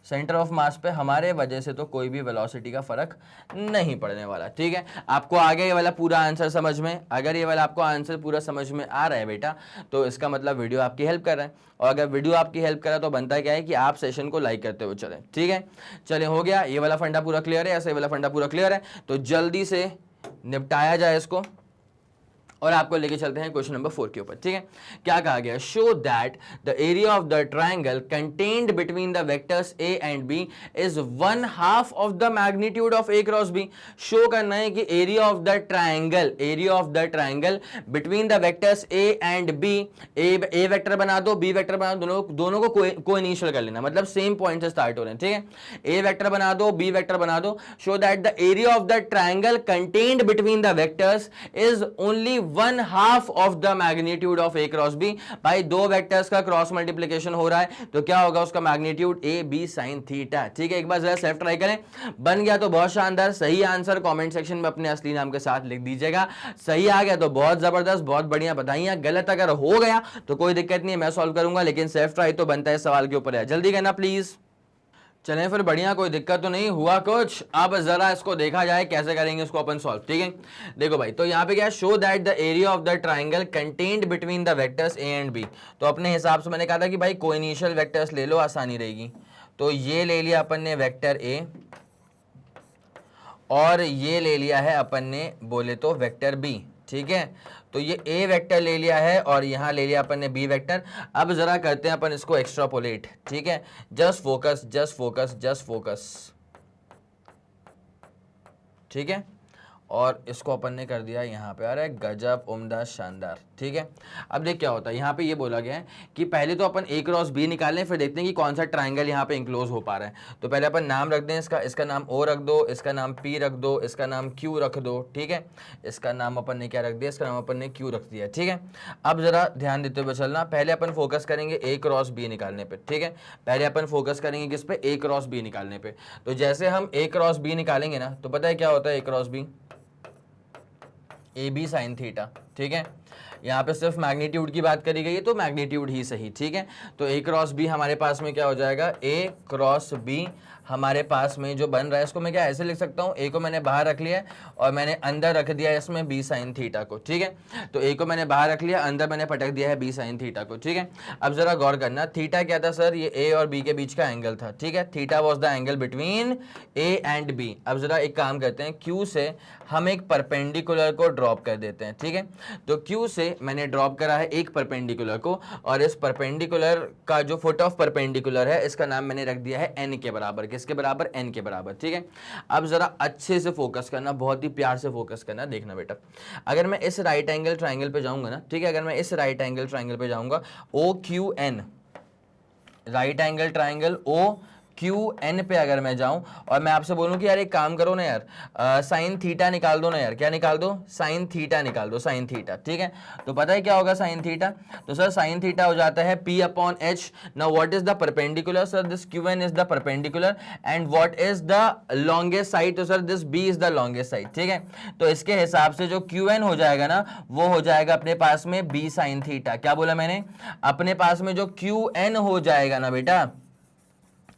centre of मास पे हमारे वजह से तो कोई भी वेलोसिटी का फर्क नहीं पड़ने वाला, ठीक है। आपको आगे ये वाला पूरा आंसर समझ में, अगर ये वाला आपको आंसर पूरा समझ में आ रहा है बेटा तो इसका मतलब वीडियो आपकी हेल्प कर रहा है, और अगर वीडियो आपकी हेल्प कर रहा है तो बनता क्या है कि आप सेशन को लाइक करते हुए चलें, ठीक है। चले, हो गया ये वाला फंडा पूरा क्लियर है, ऐसे वाला फंडा पूरा क्लियर है, तो जल्दी से निपटाया जाए इसको और आपको लेके चलते हैं क्वेश्चन नंबर 4 के ऊपर, ठीक है। क्या कहा गया, show that the area of the triangle contained between the vectors A and B is 1/2 of the magnitude of A cross B. Show करना है कि area of the triangle between the vectors A and B, A vector बना दो, B vector बना दो, दोनों को कोइनिशियल कर लेना, मतलब सेम पॉइंट से स्टार्ट हो रहे हैं, ठीक है। ए वेक्टर बना दो, बी वेक्टर बना दो, show that the area of the triangle contained between the vectors is only 1/2 of the magnitude of A cross B. भाई दो वेक्टर्स का क्रॉस मल्टीप्लिकेशन हो रहा है तो क्या होगा, उसका magnitude A B sine theta, ठीक है। एक बार जरा सेल्फ ट्राई करें, बन गया तो बहुत शानदार, सही आंसर कमेंट सेक्शन में अपने असली नाम के साथ लिख दीजिएगा, सही आ गया तो बहुत जबरदस्त, बहुत बढ़िया, बधाइयां। गलत अगर हो गया तो कोई दिक्कत नहीं है, मैं सॉल्व करूंगा, लेकिन सेल्फ ट्राई तो बनता है सवाल के ऊपर है, जल्दी करना प्लीज। चलें फिर, बढ़िया, कोई दिक्कत तो नहीं हुआ कुछ। अब जरा इसको देखा जाए कैसे करेंगे इसको अपन सॉल्व, ठीक है। देखो भाई, तो यहाँ पे क्या है, show that the area of the triangle contained between the vectors A and B. तो अपने हिसाब से मैंने कहा था कि भाई कोइनिशियल वेक्टर्स ले लो, आसानी रहेगी। तो ये ले लिया अपन ने वेक्टर ए और ये ले लिया है अपन ने बोले तो वेक्टर बी, ठीक है। तो ये ए वेक्टर ले लिया है और यहाँ ले लिया अपन ने बी वेक्टर। अब जरा करते हैं अपन इसको एक्स्ट्रापोलेट, ठीक है। Just focus just focus just focus, ठीक है। और इसको अपन ने कर दिया यहाँ पे, अरे गजब, उम्दा, शानदार, ठीक है। अब देख क्या होता है, यहाँ पे ये बोला गया है कि पहले तो अपन ए क्रॉस बी निकालें, फिर देखते हैं कि कौन सा ट्राइंगल यहाँ पे इंक्लोज हो पा रहा है। तो पहले अपन नाम रख दें इसका नाम ओ रख दो, इसका नाम पी रख दो, इसका नाम क्यू रख दो, ठीक है। इसका नाम अपन ने क्या रख दिया, इसका नाम अपन ने क्यू रख दिया, ठीक है। अब जरा ध्यान देते हुए चलना, पहले अपन फोकस करेंगे ए क्रॉस बी निकालने पर, ठीक है। पहले अपन फोकस करेंगे किस पे, ए क्रॉस बी निकालने पर। तो जैसे हम ए क्रॉस बी निकालेंगे ना, तो पता है क्या होता है, A cross B A B sine theta, ठीक है। यहाँ पे सिर्फ मैग्नीट्यूड की बात करी गई है तो मैग्नीट्यूड ही सही, ठीक है। तो ए क्रॉस बी हमारे पास में क्या हो जाएगा, ए क्रॉस बी हमारे पास में जो बन रहा है, इसको मैं क्या ऐसे लिख सकता हूँ, ए को मैंने बाहर रख लिया और मैंने अंदर रख दिया है इसमें बी साइन थीटा को, ठीक है। तो ए को मैंने बाहर रख लिया, अंदर मैंने पटक दिया है बी साइन थीटा को, ठीक है। अब जरा गौर करना, थीटा क्या था सर, ये ए और बी के बीच का एंगल था, ठीक है। Theta was the angle between A and B. अब जरा एक काम करते हैं, क्यू से हम एक परपेंडिकुलर को ड्रॉप कर देते हैं, ठीक है। तो क्यू से मैंने ड्रॉप करा है एक परपेंडिकुलर को, और इस परपेंडिकुलर का जो फुट ऑफ परपेंडिकुलर है इसका नाम मैंने रख दिया है एन के बराबर, किसके बराबर, एन के बराबर, ठीक है। अब जरा अच्छे से फोकस करना, बहुत ही प्यार से फोकस करना, देखना बेटा, अगर मैं इस राइट एंगल ट्राइंगल पे जाऊंगा ना, ठीक है, अगर मैं इस राइट एंगल ट्राइंगल पे जाऊंगा, O Q N, right angle triangle O Q N पे अगर मैं जाऊं और मैं आपसे बोलूं कि यार एक काम करो ना यार, साइन थीटा निकाल दो ना यार, क्या निकाल दो, साइन थीटा निकाल दो, साइन थीटा, ठीक है। तो पता है क्या होगा साइन थीटा, तो सर साइन थीटा हो जाता है P upon H. Now what is the perpendicular, sir this Q N is the perpendicular and what is the longest side, तो sir this B is the longest side, ठीक है। तो इसके हिसाब से जो क्यू एन हो जाएगा ना वो हो जाएगा अपने पास में बी साइन थीटा। क्या बोला मैंने, अपने पास में जो क्यू एन हो जाएगा ना बेटा,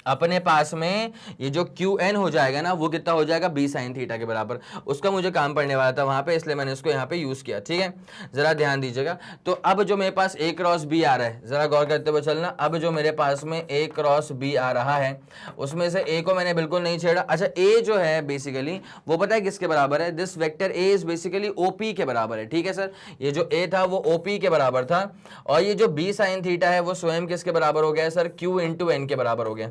अपने पास में ये जो क्यू एन हो जाएगा ना वो कितना हो जाएगा, बी साइन थीटा के बराबर। उसका मुझे काम पड़ने वाला था वहां पे, इसलिए मैंने इसको यहाँ पे यूज किया, ठीक है। जरा ध्यान दीजिएगा। तो अब जो मेरे पास ए क्रॉस बी आ रहा है, जरा गौर करते हुए चलना। अब जो मेरे पास में ए क्रॉस बी आ रहा है उसमें से ए को मैंने बिल्कुल नहीं छेड़ा। अच्छा ए जो है बेसिकली वो पता है किसके बराबर है, this vector A is basically OP के बराबर है, ठीक है सर। ये जो ए था वो ओपी के बराबर था और ये जो बी साइन थीटा है वो स्वयं किसके बराबर हो गया सर, क्यू इंटू एन के बराबर हो गया।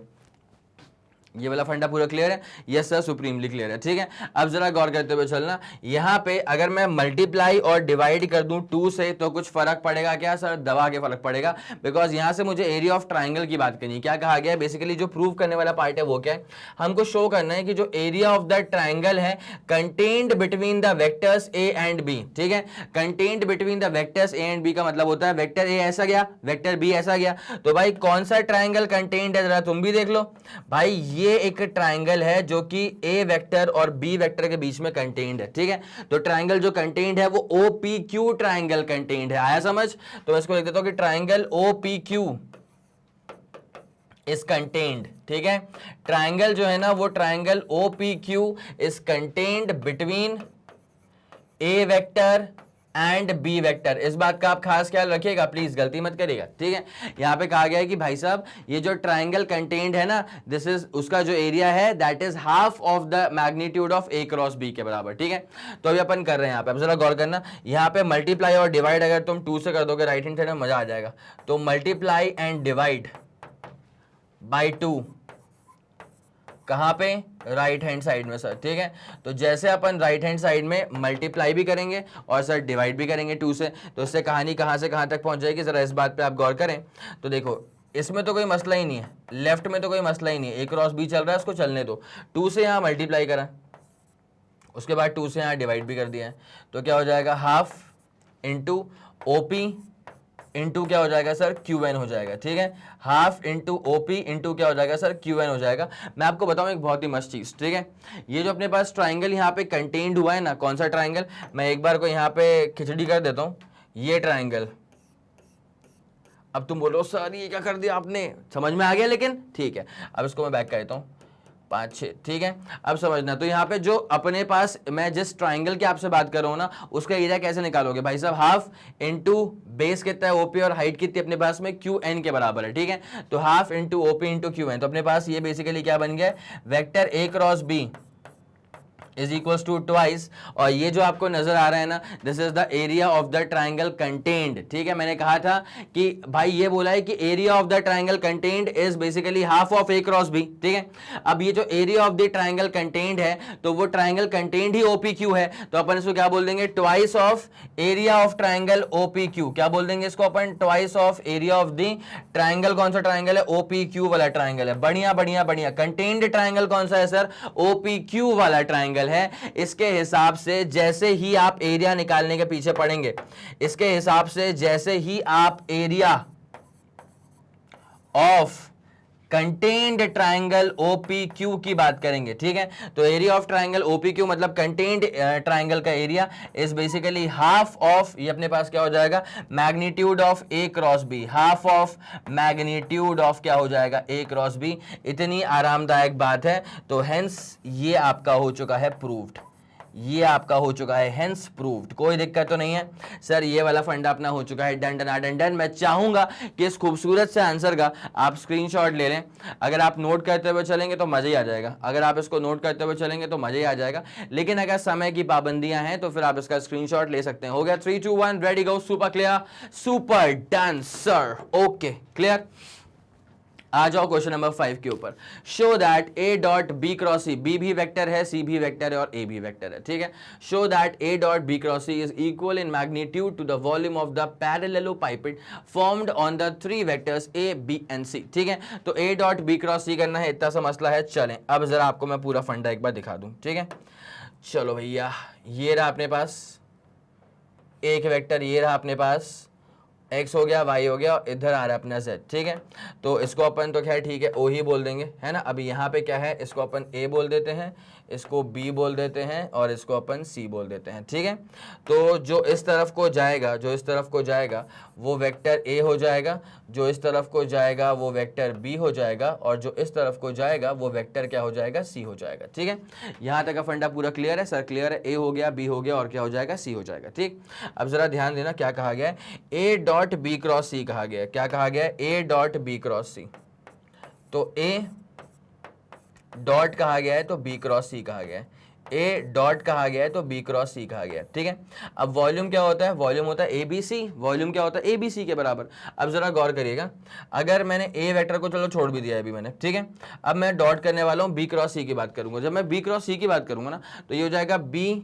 ये वाला फंडा पूरा क्लियर है, यस सर सुप्रीमली क्लियर है, ठीक है। अब जरा गौर करते हुए चलना, यहाँ पे अगर मैं मल्टीप्लाई और डिवाइड कर दूं 2 से तो कुछ फर्क पड़ेगा क्या सर, दबा के फर्क पड़ेगा, बिकॉज यहाँ से मुझे एरिया ऑफ ट्राइंगल की बात करनी है। क्या कहा गया है बेसिकली, जो प्रूव करने वाला पार्ट है वो क्या है, हमको शो करना है कि जो एरिया ऑफ द ट्राइंगल है contained between the vectors A and B, ठीक है। Contained between the vectors A and B का मतलब होता है वेक्टर ए ऐसा गया, वेक्टर बी ऐसा गया, तो भाई कौन सा ट्राइंगल कंटेन्ड है जरा तुम भी देख लो। भाई ये एक ट्राइंगल है जो कि ए वेक्टर और बी वेक्टर के बीच में कंटेन्ड है, ठीक है। तो ट्राइंगल जो कंटेन्ड है वो O P Q triangle contained है, आया समझ। तो मैं इसको लिख देता हूं कि triangle O P Q is contained, ठीक है। ट्राइंगल जो है ना वो triangle O P Q is contained between A vector and B vector. इस बात का आप खास ख्याल रखिएगा, प्लीज गलती मत करिएगा, ठीक है। यहां पे कहा गया है कि भाई साहब ये जो ट्राइंगल कंटेन्ड है ना, दिस इज उसका जो एरिया है that is half of the magnitude of A cross B के बराबर, ठीक है। तो अभी अपन कर रहे हैं यहाँ पे, अब जरा गौर करना, यहाँ पे मल्टीप्लाई और डिवाइड अगर तुम 2 से कर दोगे राइट हैंड साइड में मजा आ जाएगा। तो मल्टीप्लाई एंड डिवाइड बाई 2 कहां पे, राइट हैंड साइड में सर, ठीक है। तो जैसे अपन राइट हैंड साइड में मल्टीप्लाई भी करेंगे और सर डिवाइड भी करेंगे 2 से, तो इससे कहानी कहां से कहां तक पहुंच जाएगी, जरा इस बात पे आप गौर करें। तो देखो इसमें तो कोई मसला ही नहीं है, लेफ्ट में तो कोई मसला ही नहीं है, ए क्रॉस बी चल रहा है उसको चलने दो। 2 से यहां मल्टीप्लाई करा, उसके बाद 2 से यहां डिवाइड भी कर दिया है, तो क्या हो जाएगा, हाफ इंटू ओपी इंटू क्या हो जाएगा सर, क्यू एन हो जाएगा, ठीक है। हाफ इंटू ओपी इंटू क्या हो जाएगा सर, क्यू एन हो जाएगा। मैं आपको बताऊं एक बहुत ही मस्त चीज, ठीक है। ये जो अपने पास ट्राइंगल यहाँ पे कंटेन्ड हुआ है ना, कौन सा ट्राइंगल, मैं एक बार को यहाँ पे खिचड़ी कर देता हूं, ये ट्राइंगल। अब तुम बोलो सर ये क्या कर दिया आपने, समझ में आ गया, लेकिन ठीक है। अब इसको मैं बैक कर देता हूँ 5 6, ठीक है। अब समझना, तो यहाँ पे जो अपने पास मैं जिस ट्राइंगल की आपसे बात कर रहा हूँ ना उसका एरिया कैसे निकालोगे भाई साहब, हाफ इंटू बेस कितना है ओपी और हाइट कितनी अपने पास में क्यू एन के बराबर है, ठीक है। तो half into OP into Q N, तो अपने पास ये बेसिकली क्या बन गया, vector A cross B is equals to twice, और ये जो आपको नजर आ रहा है ना this is the area of the triangle contained, ठीक है। मैंने कहा था कि भाई ये बोला है कि area of the triangle contained is basically half of A cross B, ठीक है। अब ये जो area of the triangle contained है तो वो ट्राइंगल कंटेन्ड ही ओपी क्यू है, तो अपन इसको क्या बोल देंगे, twice of area of triangle OP Q. क्या बोल देंगे इसको अपन, twice of area of the triangle, कौन सा ट्राइंगल है, ओपी क्यू वाला ट्राइंगल है। बढ़िया बढ़िया बढ़िया, कंटेन्ड ट्राइंगल कौन सा है सर, ओपी क्यू वाला ट्राइंगल है। इसके हिसाब से जैसे ही आप एरिया निकालने के पीछे पड़ेंगे, इसके हिसाब से जैसे ही आप area of contained triangle OPQ की बात करेंगे, ठीक है। तो एरिया ऑफ ट्राइंगल OPQ मतलब कंटेन्ड ट्राइंगल का area is basically half of, ये अपने पास क्या हो जाएगा, magnitude of A cross B, half of magnitude of क्या हो जाएगा, ए क्रॉस बी। इतनी आरामदायक बात है, तो हेंस ये आपका हो चुका है प्रूव्ड, ये आपका हो चुका है हेंस प्रूव्ड, कोई दिक्कत तो नहीं है सर। ये वाला फंडा अपना हो चुका है डन डन डन डन। मैं चाहूंगा कि इस खूबसूरत से आंसर का आप स्क्रीनशॉट ले लें, अगर आप नोट करते हुए चलेंगे तो मजा ही आ जाएगा, अगर आप इसको नोट करते हुए चलेंगे तो मजा ही आ जाएगा, लेकिन अगर समय की पाबंदियां हैं तो फिर आप इसका स्क्रीनशॉट ले सकते हैं। हो गया 3 2 1 ready go, super clear, super done sir, okay clear. आ जाओ क्वेश्चन नंबर 5 के ऊपर। Show that A dot B cross C, B भी वेक्टर है, सी भी वेक्टर है और ए भी वेक्टर है, ठीक है। Show that A dot B cross C is equal in magnitude to the volume of the parallelepiped formed on the 3 vectors A B and C, ठीक है। तो A dot B cross C करना है, इतना सा मसला है। चलें अब जरा आपको मैं पूरा फंडा एक बार दिखा दूं, ठीक है। चलो भैया, ये रहा अपने पास एक वेक्टर, ये रहा अपने पास x हो गया, y हो गया, और इधर आ रहा है अपना z, ठीक है। तो इसको अपन तो खैर ठीक है ओ ही बोल देंगे, है ना। अभी यहाँ पे क्या है, इसको अपन a बोल देते हैं, इसको b बोल देते हैं और इसको अपन c बोल देते हैं, ठीक है। तो जो इस तरफ को जाएगा, जो इस तरफ को जाएगा वो वेक्टर a हो जाएगा, जो इस तरफ को जाएगा वो वेक्टर b हो जाएगा, और जो इस तरफ को जाएगा वो वेक्टर क्या हो जाएगा, c हो जाएगा, ठीक है। यहाँ तक का फंडा पूरा क्लियर है सर? क्लियर है। a हो गया, b हो गया और क्या हो जाएगा, c हो जाएगा, ठीक। अब जरा ध्यान देना क्या कहा गया है, a डॉट बी क्रॉस सी कहा गया है। क्या कहा गया है, a डॉट बी क्रॉस सी। तो a डॉट कहा गया है तो b क्रॉस सी कहा गया है, ए डॉट कहा गया है तो बी क्रॉस सी कहा गया है, ठीक है। अब वॉल्यूम क्या होता है, वॉल्यूम होता है ए बी सी, वॉल्यूम क्या होता है, ए बी सी के बराबर। अब जरा गौर करिएगा, अगर मैंने ए वेक्टर को चलो छोड़ भी दिया है अभी मैंने, ठीक है। अब मैं डॉट करने वाला हूं बी क्रॉस सी की बात करूंगा। जब मैं बी क्रॉस सी की बात करूंगा ना, तो ये हो जाएगा बी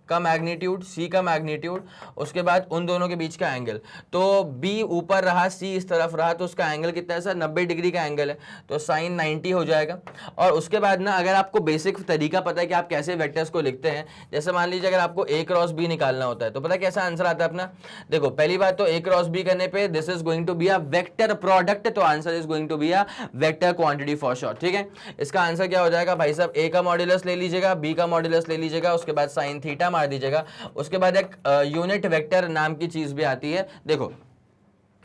का मैग्नीट्यूड, सी का मैग्नीट्यूड, उसके बाद उन दोनों के बीच का एंगल। तो बी ऊपर रहा, सी इस तरफ रहा, तो उसका एंगल कितना है सर, 90 डिग्री का एंगल है, तो साइन 90 हो जाएगा। और उसके बाद ना, अगर आपको बेसिक तरीका पता है कि आप कैसे वेक्टर्स को लिखते हैं, जैसे मान लीजिए अगर आपको ए क्रॉस बी निकालना होता है, तो पता है कैसा आंसर आता है अपना। देखो पहली बात तो ए क्रॉस बी करने पे this is going to be a vector product, तो answer is going to be a vector quantity for sure, ठीक है। इसका आंसर क्या हो जाएगा भाई साहब, ए का मॉड्यूलस ले लीजिएगा, बी का मॉड्यूलस ले लीजिएगा, उसके बाद साइन थीटा मार दीजिएगा। उसके बाद एक यूनिट वेक्टर नाम की चीज भी आती है। देखो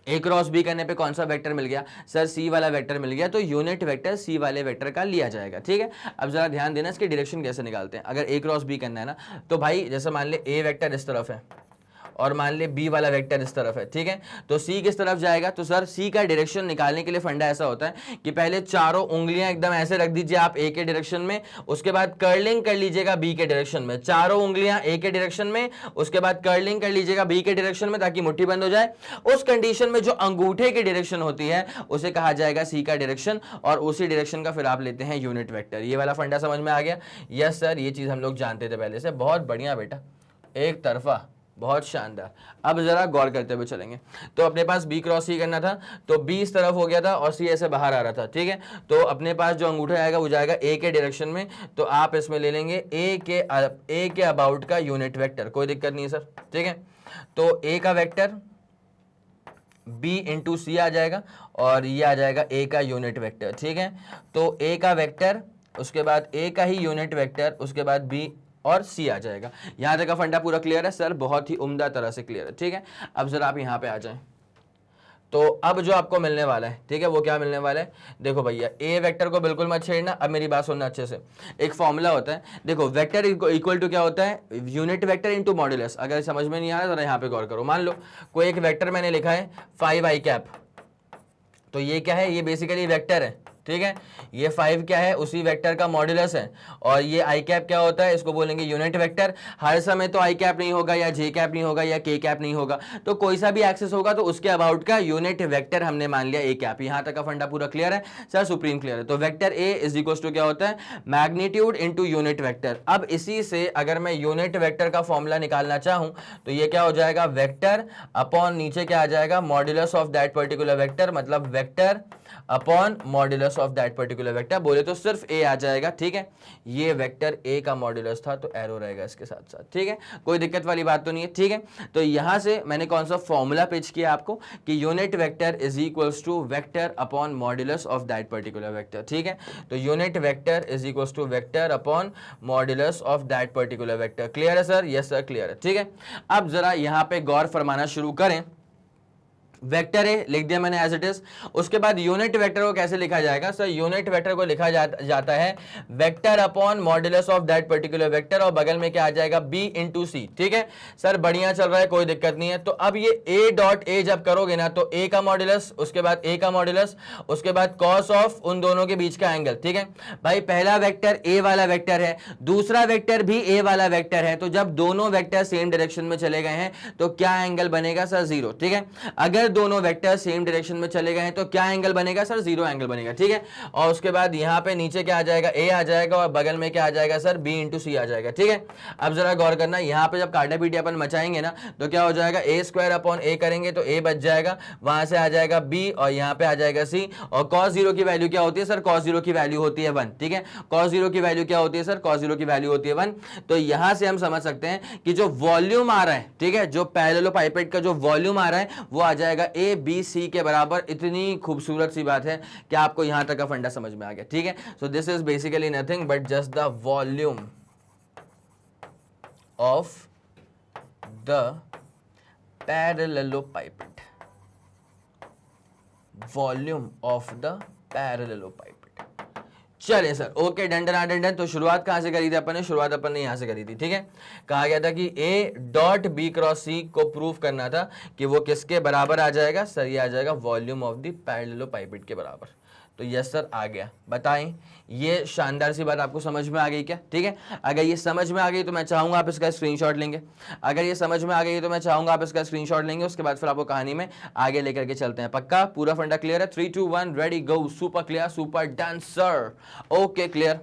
ए क्रॉस बी करने पे कौन सा वेक्टर मिल गया सर, सी वाला वेक्टर मिल गया, तो यूनिट वेक्टर सी वाले वेक्टर का लिया जाएगा, ठीक है। अब जरा ध्यान देना इसके डायरेक्शन कैसे निकालते हैं। अगर ए क्रॉस बी करना है ना, तो भाई जैसे मान ले ए वेक्टर इस तरफ है और मान ले बी वाला वेक्टर इस तरफ है, ठीक है। तो सी किस तरफ जाएगा, तो सर सी का डायरेक्शन निकालने के लिए फंडा ऐसा होता है कि पहले चारों उंगलियां एकदम ऐसे रख दीजिए आप ए के डायरेक्शन में, उसके बाद कर्लिंग कर लीजिएगा बी के डायरेक्शन में, चारों उंगलियां ए के डायरेक्शन में, उसके बाद कर्लिंग कर लीजिएगा बी के डायरेक्शन में, ताकि मुट्ठी बंद हो जाए। उस कंडीशन में जो अंगूठे की डायरेक्शन होती है उसे कहा जाएगा सी का डायरेक्शन, और उसी डायरेक्शन का फिर आप लेते हैं यूनिट वेक्टर। ये वाला फंडा समझ में आ गया? यस सर, ये चीज हम लोग जानते थे पहले से। बहुत बढ़िया बेटा, एक तरफा, बहुत शानदार। अब जरा गौर करते हुए चलेंगे। तो अपने पास बी क्रॉस सी करना था, तो बी इस तरफ हो गया था और सी ऐसे बाहर आ रहा था, ठीक है। तो अपने पास जो अंगूठा आएगा वो जाएगा ए के डायरेक्शन में, तो आप इसमें ले लेंगे ए के अबाउट का यूनिट वेक्टर, कोई दिक्कत नहीं है सर, ठीक है। तो ए का वेक्टर b इंटू सी आ जाएगा और ये आ जाएगा a का यूनिट वेक्टर, ठीक है। तो a का वेक्टर, उसके बाद a का ही यूनिट वेक्टर, उसके बाद b और c आ जाएगा। यहां तक का फंडा पूरा क्लियर है सर? बहुत ही उम्दा तरह से क्लियर है, ठीक है। अब जरा आप यहां पे आ जाएं। तो अब जो आपको मिलने वाला है, ठीक है, वो क्या मिलने वाला है, देखो भैया ए वेक्टर को बिल्कुल मत छेड़ना। अब मेरी बात सुनना अच्छे से, एक फॉर्मूला होता है, देखो वेक्टर इक्वल टू क्या होता है, यूनिट वेक्टर इनटू मॉड्यूलस। अगर समझ में नहीं आ रहा जरा यहाँ पे गौर करो। मान लो कोई एक वेक्टर मैंने लिखा है 5i कैप, तो ये क्या है, ये बेसिकली वेक्टर है, ठीक है। ये 5 क्या है, उसी वेक्टर का मॉड्यूलस है, और ये आई कैप क्या होता है, इसको बोलेंगे यूनिट वेक्टर। हर समय तो आई कैप नहीं होगा, या जे कैप नहीं होगा, या के कैप नहीं होगा, तो कोई सा भी एक्सेस होगा तो उसके अबाउट का यूनिट वेक्टर हमने मान लिया ए कैप। यहां तक का फंडा पूरा क्लियर है सर? सुप्रीम क्लियर है। तो vector A is equal to क्या होता है, मैग्नीट्यूड इंटू यूनिट वेक्टर। अब इसी से अगर मैं यूनिट वेक्टर का फॉर्मूला निकालना चाहूं तो ये क्या हो जाएगा, वेक्टर अपॉन नीचे क्या आ जाएगा, modulus of that particular vector, मतलब vector upon modulus of that particular vector. बोले तो सिर्फ ए आ जाएगा, ठीक है। ये वेक्टर ए का मॉड्यूलस था तो एरो रहेगा इसके साथ साथ, ठीक है। कोई दिक्कत वाली बात तो नहीं है, ठीक है। तो यहां से मैंने कौन सा फॉर्मूला पेश किया आपको कि unit vector is equals to vector upon modulus of that particular vector, ठीक है। तो unit vector is equals to vector upon modulus of that particular vector. Clear है सर? यस सर, क्लियर है, ठीक है। अब जरा यहां पे गौर फरमाना शुरू करें। वेक्टर ए लिख दिया मैंने एज इट इज। उसके बाद यूनिट वेक्टर को कैसे लिखा जाएगा सर? यूनिट वेक्टर को लिखा जाता है vector upon modulus of that particular vector, और बगल में क्या आ जाएगा, b इंटू सी, ठीक है सर। बढ़िया चल रहा है, कोई दिक्कत नहीं है। तो अब ये a डॉट ए जब करोगे ना, तो a का मॉड्यूलस, उसके बाद a का मॉड्यूलस, उसके बाद कॉस ऑफ उन दोनों के बीच का एंगल, ठीक है भाई। पहला वेक्टर a वाला वेक्टर है, दूसरा वेक्टर भी a वाला वेक्टर है, तो जब दोनों वेक्टर सेम डायरेक्शन में चले गए हैं तो क्या एंगल बनेगा सर, 0, ठीक है। अगर अगर दोनों वेक्टर सेम डायरेक्शन में चले गए तो क्या एंगल बनेगा सर, जीरो एंगल बनेगा, ठीक है। और उसके बाद यहाँ पे नीचे क्या आ जाएगा, ए आ जाएगा और बगल में क्या आ जाएगा सर, बी इंटू सी आ जाएगा, ठीक है। अब जरा गौर करना, यहाँ पे जब काटा पीटी अपन मचाएंगे ना तो क्या हो जाएगा, ए स्क्वायर अपॉन ए करेंगे तो ए बच जाएगा, वहां से आ जाएगा बी और यहाँ पे आ जाएगा सी। और कॉस जीरो की वैल्यू क्या होती है सर, कॉस जीरो की वैल्यू होती है 1, ठीक है। कॉस जीरो की वैल्यू क्या होती है सर, कॉस जीरो की वैल्यू होती है 1। तो यहां से हम समझ सकते हैं कि जो वॉल्यूम आ रहा है, ठीक है, जो पैरेललोपाइपेड का जो वॉल्यूम आ रहा है वो आ जाएगा ए बी सी के बराबर। इतनी खूबसूरत सी बात है कि आपको यहां तक का फंडा समझ में आ गया, ठीक है। So this is basically nothing but just the volume of the parallelepiped, volume of the parallelepiped. चलिए sir, okay, done done done done. तो शुरुआत कहां से करी थी अपन ने, शुरुआत अपन ने यहां से करी थी, ठीक है। कहा गया था कि ए डॉट बी क्रॉस सी को प्रूफ करना था कि वो किसके बराबर आ जाएगा सर, ये आ जाएगा वॉल्यूम ऑफ द पैरेललोपाइपेड के बराबर। तो यस सर आ गया। बताएं, ये शानदार सी बात आपको समझ में आ गई क्या, ठीक है। अगर ये समझ में आ गई तो मैं चाहूंगा आप इसका स्क्रीनशॉट लेंगे। अगर ये समझ में आ गई तो मैं चाहूंगा आप इसका स्क्रीनशॉट लेंगे, उसके बाद फिर आपको कहानी में आगे लेकर के चलते हैं। पक्का पूरा फंडा क्लियर है, 3 2 1 ready go, super clear, super done sir, okay clear.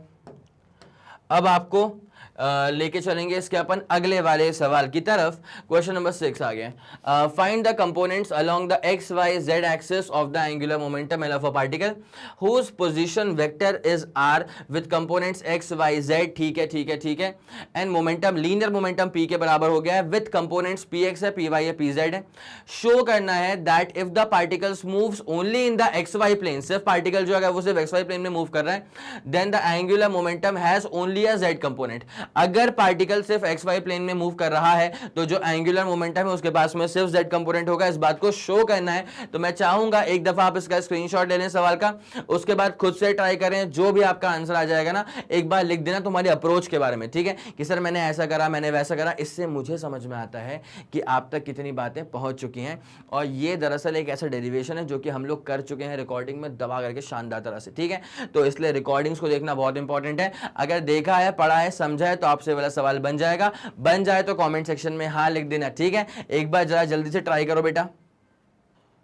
अब आपको लेके चलेंगे इसके अपन अगले वाले सवाल की तरफ। क्वेश्चन नंबर 6 आ गया, find the components along the X Y Z axis of the angular momentum L of a particle whose position vector is R with components X Y Z, ठीक है ठीक है ठीक है। And momentum, linear momentum P के बराबर हो गया है, विद कंपोनेंट्स पी एक्स है, पी वाई है, पी जेड है। शो करना है that if the particles moves only in the X Y plane, सिर्फ पार्टिकल जो है वो सिर्फ एक्स वाई प्लेन में मूव कर रहा है, then the angular momentum has only a Z component. अगर पार्टिकल सिर्फ एक्स वाई प्लेन में मूव कर रहा है तो जो एंगुलर मोमेंटम है उसके पास में सिर्फ जेड कंपोनेंट होगा। इस बात को शो करना है तो मैं चाहूंगा एक दफा आप इसका स्क्रीनशॉट ले लें सवाल का, उसके बाद खुद से ट्राई करें, जो भी आपका आंसर आ जाएगा ना एक बार लिख देना तुम्हारी अप्रोच के बारे में, ठीक है, कि सर मैंने ऐसा करा, मैंने वैसा करा। इससे मुझे समझ में आता है कि आप तक कितनी बातें पहुंच चुकी हैं। और ये दरअसल एक ऐसा डेरिवेशन है जो कि हम लोग कर चुके हैं रिकॉर्डिंग में दबा करके शानदार तरह से, ठीक है। तो इसलिए रिकॉर्डिंग्स को देखना बहुत इंपॉर्टेंट है। अगर देखा है, पढ़ा है, समझा है तो आपसे वाला सवाल बन जाएगा। बन जाए तो कमेंट सेक्शन में हाँ लिख देना, ठीक है। एक बार जरा जल्दी से ट्राई करो बेटा।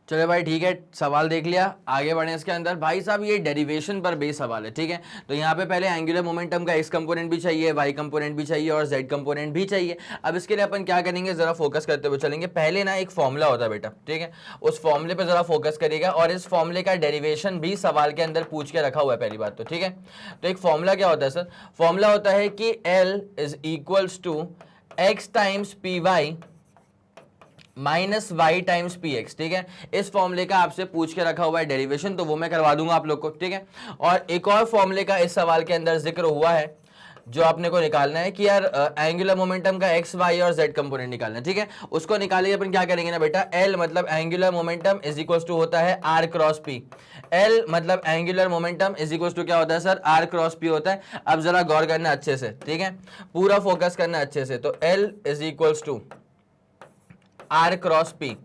चलो भाई ठीक है, सवाल देख लिया, आगे बढ़े इसके अंदर। भाई साहब ये डेरिवेशन पर बेस सवाल है, ठीक है। तो यहाँ पे पहले एंगुलर मोमेंटम का एक्स कंपोनेंट भी चाहिए, वाई कंपोनेंट भी चाहिए और जेड कंपोनेंट भी चाहिए। अब इसके लिए अपन क्या करेंगे, जरा फोकस करते हुए चलेंगे। पहले ना एक फॉर्मूला होता है बेटा, ठीक है, उस फॉर्मूले पे जरा फोकस करिएगा। और इस फॉर्मूले का डेरिवेशन भी सवाल के अंदर पूछ के रखा हुआ है, पहली बात तो, ठीक है। तो एक फॉर्मूला क्या होता है सर, फॉर्मूला होता है कि L is equals to X times P Y minus Y times P X, ठीक है। इस फॉर्मूले का आपसे पूछ के रखा हुआ है डेरिवेशन, तो वो मैं करवा दूंगा आप लोग को, ठीक है। और एक और फॉर्मूले का इस सवाल के अंदर जिक्र हुआ है जो आपने को निकालना है कि यार एंगुलर मोमेंटम का एक्स वाई और जेड कंपोनेंट निकालना है, ठीक है। उसको निकालिए अपन क्या करेंगे ना बेटा, एल मतलब angular momentum is equal to होता है आर क्रॉस पी। एल मतलब angular momentum is equal to क्या होता है सर, आर क्रॉस पी होता है। अब जरा गौर करना अच्छे से, ठीक है, पूरा फोकस करना अच्छे से। तो L is equal to R cross P.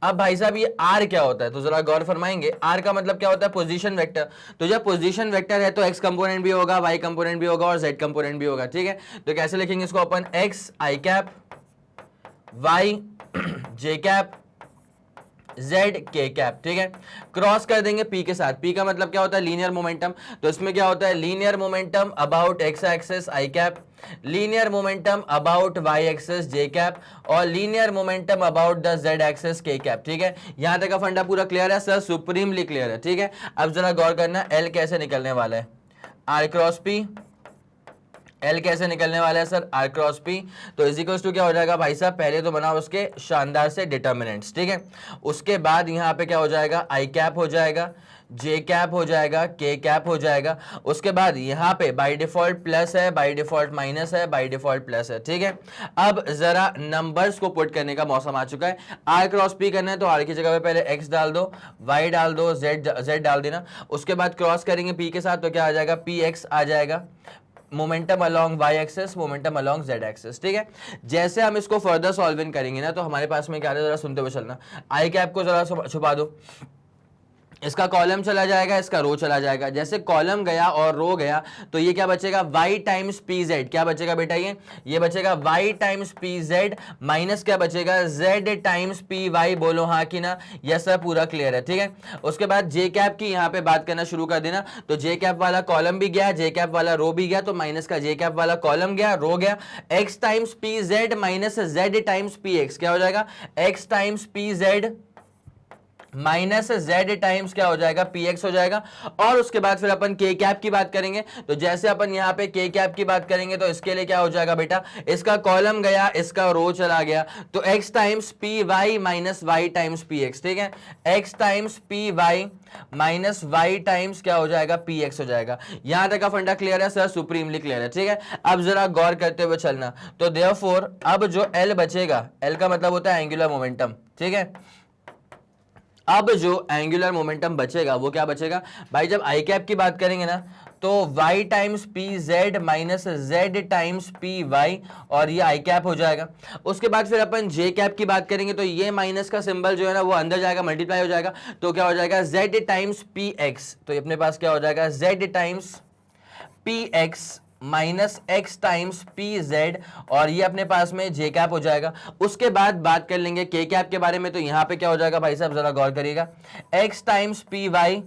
अब भाई साहब ये आर क्या होता है, तो जरा गौर फरमाएंगे। आर का मतलब क्या होता है, पोजीशन वेक्टर। तो जब पोजीशन वेक्टर है तो एक्स कंपोनेंट भी होगा, वाई कंपोनेंट भी होगा और जेड कंपोनेंट भी होगा, ठीक है। तो कैसे लिखेंगे इसको अपन, एक्स आई कैप, वाई जे कैप, जेड के कैप, ठीक है। क्रॉस कर देंगे पी के साथ। पी का मतलब क्या होता है, लीनियर मोमेंटम। तो इसमें क्या होता है, linear momentum about X axis I cap, linear momentum about Y axis J cap और linear momentum about the Z axis K cap, ठीक है। यहां तक का फंडा पूरा क्लियर है सर, सुप्रीमली क्लियर है, ठीक है। अब जरा गौर करना, एल कैसे निकलने वाला है, आर क्रॉस पी। एल कैसे निकलने वाला है सर, आर क्रॉस पी। तो इज इक्वल्स टू क्या हो जाएगा भाई साहब, पहले तो बनाओ उसके शानदार से डिटर्मिनेंट्स, ठीक है। उसके बाद यहाँ पे क्या हो जाएगा, आई कैप हो जाएगा, जे कैप हो जाएगा, के कैप हो जाएगा। उसके बाद यहाँ पे बाय डिफॉल्ट प्लस है, बाय डिफॉल्ट माइनस है, बाय डिफॉल्ट प्लस है, ठीक है। अब जरा नंबर्स को पुट करने का मौसम आ चुका है। आर क्रॉस पी करना है तो आर की जगह पे पहले एक्स डाल दो, वाई डाल दो, जेड डाल देना। उसके बाद क्रॉस करेंगे पी के साथ तो क्या आ जाएगा, पी एक्स आ जाएगा, momentum along Y axis, momentum along Z axis, ठीक है। जैसे हम इसको फर्दर सॉल्व इन करेंगे ना तो हमारे पास में क्या है, जरा सुनते हुए चलना। आई कैप को जरा छुपा दो, इसका कॉलम चला जाएगा, इसका रो चला जाएगा। जैसे कॉलम गया और रो गया तो ये क्या बचेगा, y टाइम्स पी जेड। क्या बचेगा बेटा, ये बचेगा y times P Z minus क्या बचेगा, z टाइम्स पी वाई। बोलो हाँ कि ना, यस सर, पूरा क्लियर है, ठीक है। उसके बाद जे कैप की यहाँ पे बात करना शुरू कर देना। तो जे कैप वाला कॉलम भी गया, जे कैप वाला रो भी गया, तो माइनस का जे कैप वाला कॉलम गया, रो गया। x times P Z minus z times P x, क्या हो जाएगा, x times P Z minus z times क्या हो जाएगा, पी एक्स हो जाएगा। और उसके बाद फिर अपन के कैप की बात करेंगे। तो जैसे अपन यहाँ पे के कैप की बात करेंगे तो इसके लिए क्या हो जाएगा बेटा, इसका कॉलम गया, इसका रो चला गया, तो x times P Y minus Y times P X, ठीक है। x times P Y minus Y times क्या हो जाएगा, पी एक्स हो जाएगा। यहां तक का फंडा क्लियर है सर, सुप्रीमली क्लियर है, ठीक है। अब जरा गौर करते हुए चलना। तो देयरफॉर अब जो L बचेगा, L का मतलब होता है एंगुलर मोमेंटम, ठीक है। अब जो एंगुलर मोमेंटम बचेगा वो क्या बचेगा भाई, जब आई कैप की बात करेंगे ना तो y times P Z minus z times P Y, और ये आई कैप हो जाएगा। उसके बाद फिर अपन जे कैप की बात करेंगे तो ये माइनस का सिंबल जो है ना वो अंदर जाएगा, मल्टीप्लाई हो जाएगा, तो क्या हो जाएगा z टाइम्स पी एक्स। तो अपने पास क्या हो जाएगा, z times P X minus X times P Z, और ये अपने पास में जे कैप हो जाएगा। उसके बाद बात कर लेंगे के कैप के बारे में। तो यहां पे क्या हो जाएगा भाई साहब, जरा गौर करिएगा, X times P Y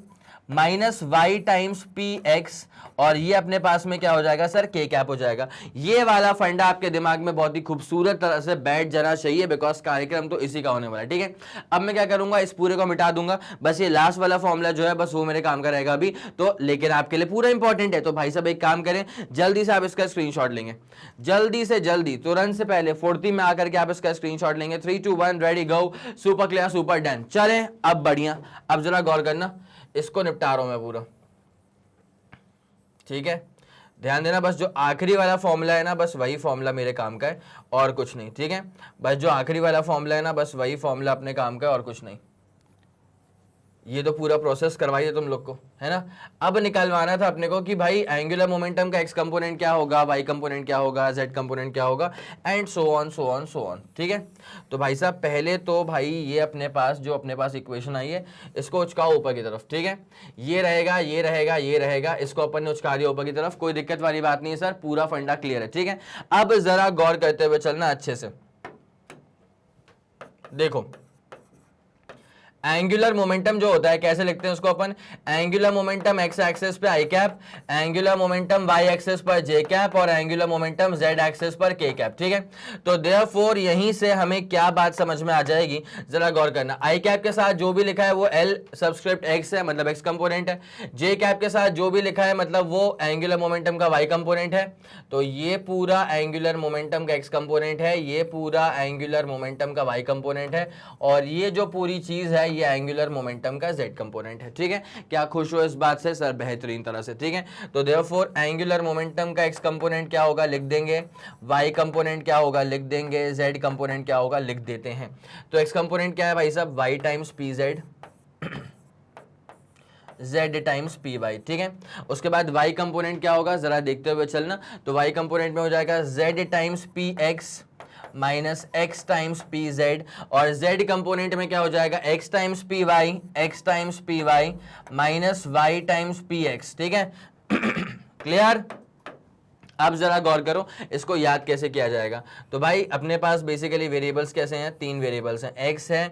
minus Y times P X, और ये अपने पास में क्या हो जाएगा सर, के कैप हो जाएगा। ये वाला फंडा आपके दिमाग में बहुत ही खूबसूरत तरह से बैठ जाना चाहिए, बिकॉज कार्यक्रम तो इसी का होने वाला है, ठीक है। अब मैं क्या करूंगा, इस पूरे को मिटा दूंगा, बस ये लास्ट वाला फॉर्मूला जो है बस वो मेरे काम का रहेगा अभी तो, लेकिन आपके लिए पूरा इंपॉर्टेंट है। तो भाई साहब एक काम करें, जल्दी से आप इसका स्क्रीनशॉट लेंगे, जल्दी से जल्दी, तुरंत से पहले फुर्ती में आकर के आप इसका स्क्रीनशॉट लेंगे। 3 2 1 ready go, super clear, super done. चलें अब बढ़िया, अब जरा गौर करना, इसको निपटा रहा हूं मैं पूरा, ठीक है। ध्यान देना, बस जो आखिरी वाला फॉर्मूला है ना, बस वही फॉर्मूला मेरे काम का है और कुछ नहीं, ठीक है। बस जो आखिरी वाला फॉर्मूला है ना, बस वही फॉर्मूला अपने काम का है और कुछ नहीं। ये तो पूरा प्रोसेस करवाइए तुम लोग को, है ना। अब निकलवाना था अपने को कि भाई एंगुलर मोमेंटम का एक्स कंपोनेंट क्या होगा, वाई कंपोनेंट क्या होगा, जेड कंपोनेंट क्या होगा, and so on so on so on, ठीक है। तो भाई साहब पहले तो भाई ये अपने पास जो अपने पास इक्वेशन आई है इसको उचकाओ ऊपर की तरफ, ठीक है। ये रहेगा, ये रहेगा, ये रहेगा, इसको अपन ने उचका दिया ऊपर की तरफ, कोई दिक्कत वाली बात नहीं है सर, पूरा फंडा क्लियर है, ठीक है। अब जरा गौर करते हुए चलना अच्छे से, देखो एंगुलर मोमेंटम जो होता है कैसे लिखते हैं उसको अपन, एंगुलर मोमेंटम एक्स एक्सिस पे I cap, angular momentum Y axis पर जे कैप, और एंगुलर मोमेंटम जेड एक्सिस पर के कैप, ठीक है। तो देयरफॉर यहीं से हमें क्या बात समझ में आ जाएगी, जरा गौर करना। आई कैप के साथ जो भी लिखा है वो एल सबस्क्रिप्ट एक्स है, मतलब एक्स कंपोनेंट है। जे कैप के साथ जो भी लिखा है मतलब वो एंगुलर मोमेंटम का वाई कंपोनेंट है। तो ये पूरा एंगुलर मोमेंटम का एक्स कंपोनेंट है, ये पूरा एंगुलर मोमेंटम का वाई कंपोनेंट है, और ये जो पूरी चीज है ये एंगुलर मोमेंटम का जेड कंपोनेंट है, ठीक है। क्या खुश हो इस बात से सर, बेहतरीन तरह से, ठीक है। तो देयरफॉर एंगुलर मोमेंटम का एक्स कंपोनेंट क्या होगा लिख देंगे, वाई कंपोनेंट क्या होगा लिख देंगे, जेड कंपोनेंट क्या होगा लिख देते हैं। तो एक्स कंपोनेंट क्या है भाई साहब, Y times P Z, z times P Y, ठीक है। उसके बाद y कंपोनेंट क्या होगा जरा देखते हुए चलना। तो y कंपोनेंट में हो जाएगा z times P X minus X times P Z, और z कंपोनेंट में क्या हो जाएगा, x times P Y, X times P Y minus Y times P X, ठीक है। क्लियर। अब जरा गौर करो इसको याद कैसे किया जाएगा। तो भाई अपने पास बेसिकली वेरिएबल्स कैसे हैं, 3 वेरिएबल्स हैं, x है,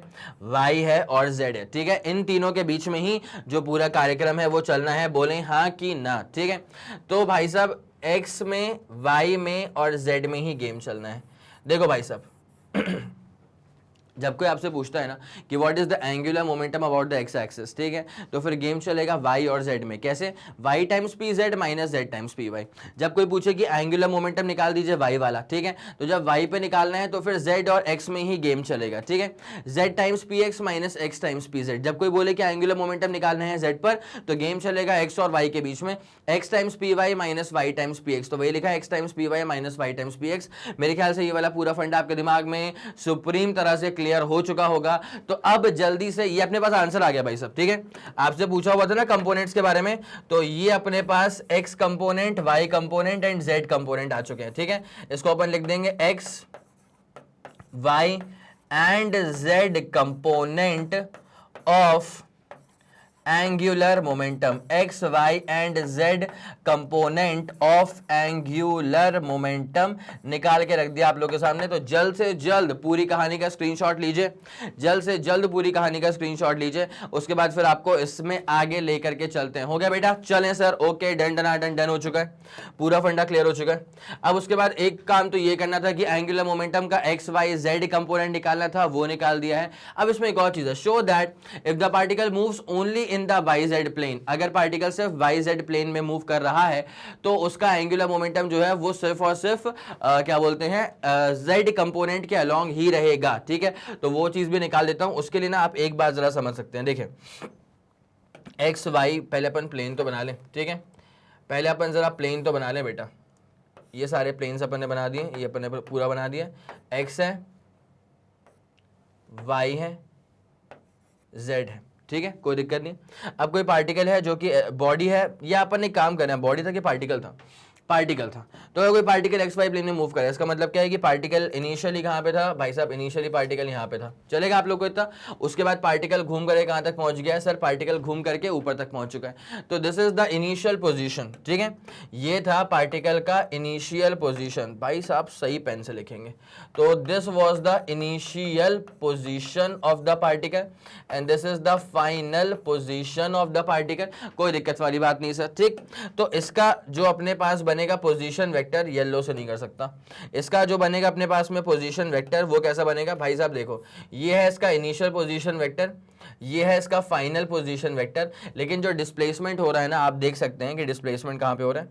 y है और z है, ठीक है। इन तीनों के बीच में ही जो पूरा कार्यक्रम है वो चलना है, बोलें हाँ कि ना, ठीक है। तो भाई साहब x में, y में और z में ही गेम चलना है। देखो भाई साहब जब कोई आपसे पूछता है ना कि what is the angular momentum about the X axis, ठीक है, तो फिर गेम चलेगा y और z में, कैसे, y times P Z minus z times P Y. जब कोई पूछे कि एंगुलर मोमेंटम निकाल दीजिए y वाला, ठीक है, तो जब y पे निकालना है तो फिर z और x में ही गेम चलेगा, ठीक है। z times P X minus X times P Z, जब कोई बोले कि एंगुलर मोमेंटम निकालना है z पर तो गेम चलेगा x और y के बीच में, x times P Y minus Y times P X. तो वही लिखा है x times P Y minus Y times P X. मेरे ख्याल से ये वाला पूरा फंडा आपके दिमाग में सुप्रीम तरह से क्लियर हो चुका होगा। तो अब जल्दी से ये अपने पास आंसर आ गया भाई सब, ठीक है। आपसे पूछा हुआ था ना कंपोनेंट्स के बारे में, तो ये अपने पास x component, y component and z component आ चुके हैं, ठीक है। इसको अपन लिख देंगे x y and z component of angular momentum, X Y and Z component of angular momentum निकाल के रख दिया आप लोगों के सामने। तो जल्द से जल्द पूरी कहानी का स्क्रीनशॉट लीजिए, जल्द से जल्द पूरी कहानी का स्क्रीनशॉट लीजिए, उसके बाद फिर आपको इसमें आगे लेकर के चलते हैं। हो गया बेटा, चलें sir, okay, done done done done हो चुका है, पूरा फंडा क्लियर हो चुका है। अब उसके बाद एक काम तो ये करना था कि एंगुलर मोमेंटम का एक्स वाई जेड कंपोनेंट निकालना था, वो निकाल दिया है। अब इसमें एक और चीज है, show that if the particle moves only in the Y Z plane, अगर पार्टिकल सिर्फ वाई जेड प्लेन में मूव कर रहा है तो उसका एंगुलर मोमेंटम जो है वो सिर्फ और सिर्फ क्या बोलते हैं जेड कंपोनेंट के अलोंग ही रहेगा, ठीक है। तो वो चीज भी निकाल देता हूं। उसके लिए ना आप एक बात जरा समझ सकते हैं, देखिए एक्स वाई, पहले अपन प्लेन तो बना लें, ठीक है, पहले अपन जरा प्लेन तो बना लें बेटा। ये सारे प्लेन्स अपन ने बना दिए, ये अपन ने पूरा बना दिया, एक्स है, वाई है, जेड है, ठीक है, कोई दिक्कत नहीं। अब कोई पार्टिकल है जो कि बॉडी है, या अपन ने काम करना है, बॉडी था कि पार्टिकल था, पार्टिकल था। तो अगर कोई पार्टिकल एक्स वाई प्लेन में मूव करे, इसका मतलब क्या है कि पार्टिकल इनिशियली कहाँ पे था भाई साहब, इनिशियली पार्टिकल यहाँ पे था, चलेगा आप लोग को इतना। उसके बाद पार्टिकल घूम कर कहाँ तक पहुंच गया सर, पार्टिकल घूम करके ऊपर तक पहुंच चुका है। तो this is the initial position, ठीक है, ये था पार्टिकल का इनिशियल पोजीशन। भाई साहब सही पेन से लिखेंगे, तो this was the initial position of the particle and this is the final position of the particle. कोई दिक्कत वाली बात नहीं सर, ठीक। तो इसका जो अपने पास बनेगा पोजीशन वेक्टर, येलो से नहीं कर सकता, इसका जो बनेगा अपने पास में पोजीशन वेक्टर वो कैसा बनेगा भाई साहब, देखो ये है इसका इनिशियल पोजीशन वेक्टर, ये है इसका फाइनल पोजीशन वेक्टर। लेकिन जो डिस्प्लेसमेंट हो रहा है ना, आप देख सकते हैं कि डिस्प्लेसमेंट कहां पे हो रहा है,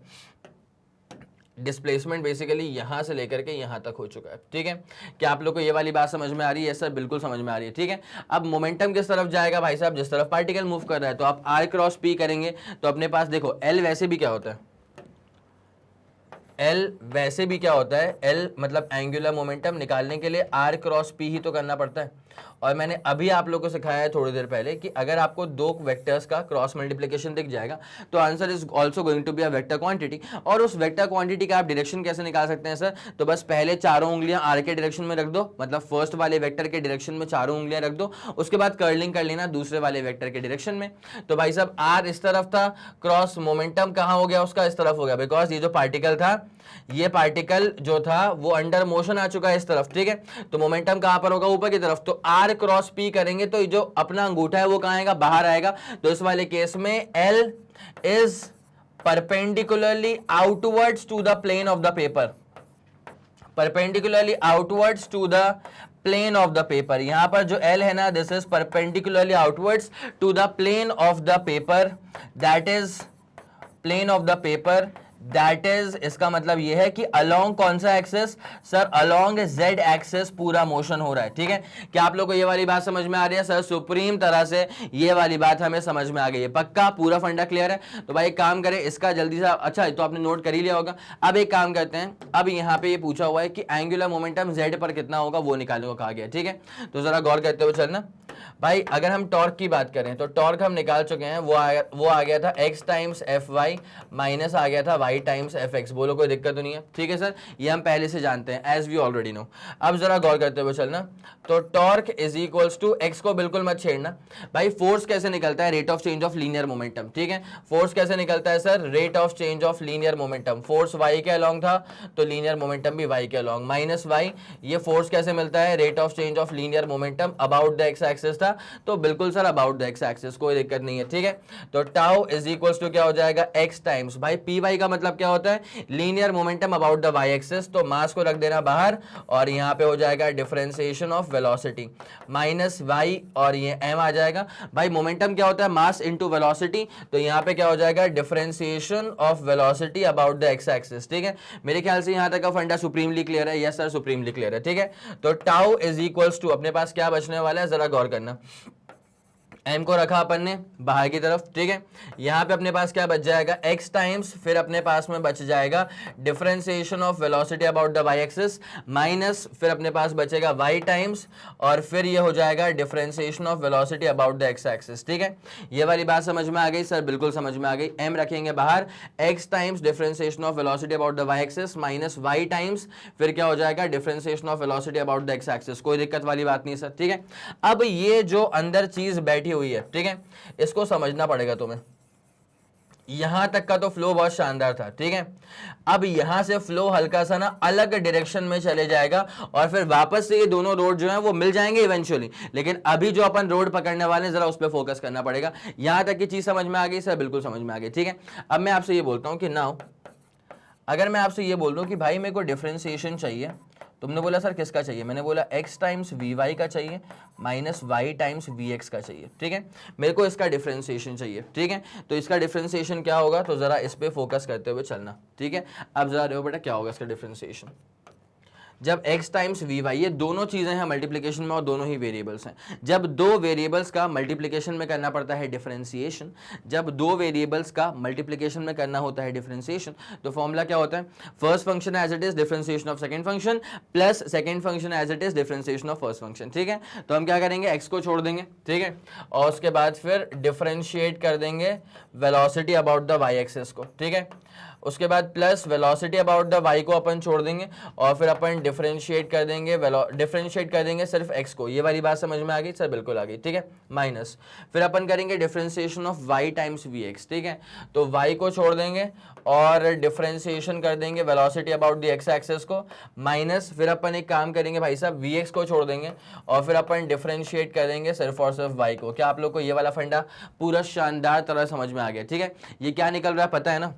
डिस्प्लेसमेंट बेसिकली यहां से लेकर के यहां तक हो चुका है, ठीक है। क्या आप लोग को ये वाली बात समझ में आ रही है सर? बिल्कुल समझ में आ रही है, ठीक है। अब मोमेंटम किस तरफ जाएगा भाई साहब, जिस तरफ पार्टिकल मूव कर रहा है। तो आप आर क्रॉस पी करेंगे तो अपने पास देखो एल वैसे भी क्या होता है, एल वैसे भी क्या होता है, एल मतलब एंगुलर मोमेंटम निकालने के लिए आर क्रॉस पी ही तो करना पड़ता है। और मैंने अभी आप लोगों को सिखाया है थोड़ी देर पहले कि अगर आपको दो वेक्टर्स का क्रॉस मल्टीप्लिकेशन दिख जाएगा तो answer is also going to be a vector quantity. और उस वेक्टर क्वांटिटी का आप डायरेक्शन कैसे निकाल सकते हैं सर, तो बस पहले चारों उंगलियां आर के डायरेक्शन में रख दो, मतलब फर्स्ट वाले वेक्टर के डायरेक्शन में चारों उंगलियां रख दो, उसके बाद कर्लिंग कर लेना दूसरे वाले वेक्टर के डायरेक्शन में। तो भाई साहब आर इस तरफ था, क्रॉस मोमेंटम कहां हो गया उसका, इस तरफ हो गया, बिकॉज ये जो पार्टिकल था, ये पार्टिकल जो था वो अंडर मोशन आ चुका है इस तरफ, ठीक है। तो मोमेंटम कहां पर होगा, ऊपर की तरफ। तो आर क्रॉस पी करेंगे तो जो अपना अंगूठा है वो कहां आएगा, बाहर आएगा। तो इस वाले केस में L is perpendicularly outwards to the plane of the paper, perpendicularly outwards to the plane of the paper. यहां पर जो एल है ना, this is perpendicularly outwards to the plane of the paper, that is plane of the paper, that is, इसका मतलब यह है कि अलोंग कौन सा axis sir, along Z axis पूरा मोशन हो रहा है, ठीक है। क्या आप लोग को ये वाली बात समझ में आ रही है सर? सुप्रीम तरह से ये वाली बात हमें समझ में आ गई है, पक्का पूरा फंडा क्लियर है। तो भाई एक काम करें, इसका जल्दी से, अच्छा तो आपने नोट कर ही लिया होगा। अब एक काम करते हैं, अब यहाँ पे ये पूछा हुआ है कि एंगुलर मोमेंटम जेड पर कितना होगा वो निकालने को कहा गया, ठीक है। तो जरा गौर करते हुए चलना भाई। अगर हम टॉर्क की बात करें तो टॉर्क हम निकाल चुके हैं, वो आ गया था x times F Y minus आ गया था y टाइम्स एफ एक्स। बोलो कोई दिक्कत तो नहीं है, ठीक है सर, ये हम पहले से जानते हैं, एज वी ऑलरेडी नो। अब जरा गौर करते हुए चलना, तो torque is equals to, X को बिल्कुल मत छेड़ना भाई। फोर्स कैसे निकलता है, rate of change of linear momentum, ठीक है। फोर्स कैसे निकलता है sir, rate of change of linear momentum. Force y के अलोंग था तो लीनियर मोमेंटम भी y के अलोंग, माइनस y। ये फोर्स कैसे मिलता है, rate of change of linear momentum about the X axis था, तो बिल्कुल sir about the X axis, कोई दिक्कत नहीं है, ठीक है। तो टाउ इज इक्वल्स टू क्या हो जाएगा, x टाइम्स भाई पी वाई का मतलब क्या होता है, linear momentum about the y axis. तो मास को रख देना बाहर और यहाँ पे हो जाएगा differentiation of velocity minus y, और ये m आ जाएगा। भाई मोमेंटम क्या होता है, मास इनटू वेलोसिटी, तो यहाँ पे क्या हो जाएगा, differentiation of velocity about the X axis, ठीक है। मेरे ख्याल से यहाँ तक का फंडा सुप्रीमली क्लियर है, यस सर सुप्रीमली क्लियर है, ठीक है। तो टाउ इज इक्वल्स टू, अपने पास क्या बचने वाला है जरा गौर करना, m को रखा अपन ने बाहर की तरफ, ठीक है। यहाँ पे अपने पास क्या बच जाएगा, x टाइम्स, फिर अपने पास में बच जाएगा differentiation of velocity about the y axis minus, फिर अपने पास बचेगा y टाइम्स, और फिर ये हो जाएगा differentiation of velocity about the x axis, ठीक है। ये वाली बात समझ में आ गई सर? बिल्कुल समझ में आ गई। m रखेंगे बाहर, x times differentiation of velocity about the y axis minus y times, फिर क्या हो जाएगा, differentiation of velocity about the x axis. कोई दिक्कत वाली बात नहीं सर, ठीक है। अब ये जो अंदर चीज बैठी हुई है, ठीक है, इसको समझना पड़ेगा तुम्हें। यहां तक का तो फ्लो बहुत शानदार था, ठीक है। अब यहां से फ्लो हल्का सा ना अलग डायरेक्शन में चले जाएगा और फिर वापस से ये दोनों रोड जो है वो मिल जाएंगे इवेंचुअली, लेकिन अभी जो अपन रोड पकड़ने वाले हैं जरा उस पर फोकस करना पड़ेगा। यहां तक की चीज समझ में आ गई सर? बिल्कुल समझ में आ गई, ठीक है। अब मैं आपसे ये बोलता हूं कि नाउ अगर मैं आपसे ये बोल दूं कि भाई मेरे को डिफरेंशिएशन चाहिए, तुमने बोला सर किसका चाहिए, मैंने बोला x टाइम्स वी वाई का चाहिए minus y times V X का चाहिए, ठीक है। मेरे को इसका डिफरेंशिएशन चाहिए, ठीक है। तो इसका डिफरेंशिएशन क्या होगा, तो जरा इस पे फोकस करते हुए चलना, ठीक है। अब जरा देखो बेटा क्या होगा इसका डिफरेंशिएशन। जब x टाइम्स वी वाई, ये दोनों चीजें हैं मल्टीप्लिकेशन में और दोनों ही वेरिएबल्स हैं। जब दो वेरिएबल्स का मल्टीप्लिकेशन में करना पड़ता है डिफरेंशिएशन, जब दो वेरिएबल्स का मल्टीप्लिकेशन में करना होता है डिफरेंशिएशन, तो फॉर्मूला क्या होता है, first function as it is differentiation of second function plus second function as it is differentiation of first function, ठीक है। तो हम क्या करेंगे, x को छोड़ देंगे, ठीक है, और उसके बाद फिर डिफरेंशिएट कर देंगे velocity about the y axis को, ठीक है। उसके बाद plus velocity about the y को अपन छोड़ देंगे और फिर अपन डिफरेंशिएट कर देंगे सिर्फ x को। ये वाली बात समझ में आ गई सर? बिल्कुल आ गई, ठीक है। माइनस फिर अपन करेंगे differentiation of y times V X, ठीक है। तो y को छोड़ देंगे और डिफरेंशिएशन कर देंगे velocity about the x axis को, माइनस फिर अपन एक काम करेंगे भाई साहब, वी एक्स को छोड़ देंगे और फिर अपन डिफरेंशिएट करेंगे सिर्फ और सिर्फ y को। क्या आप लोग को ये वाला फंडा पूरा शानदार तरह समझ में आ गया, ठीक है। ये क्या निकल रहा है पता है ना,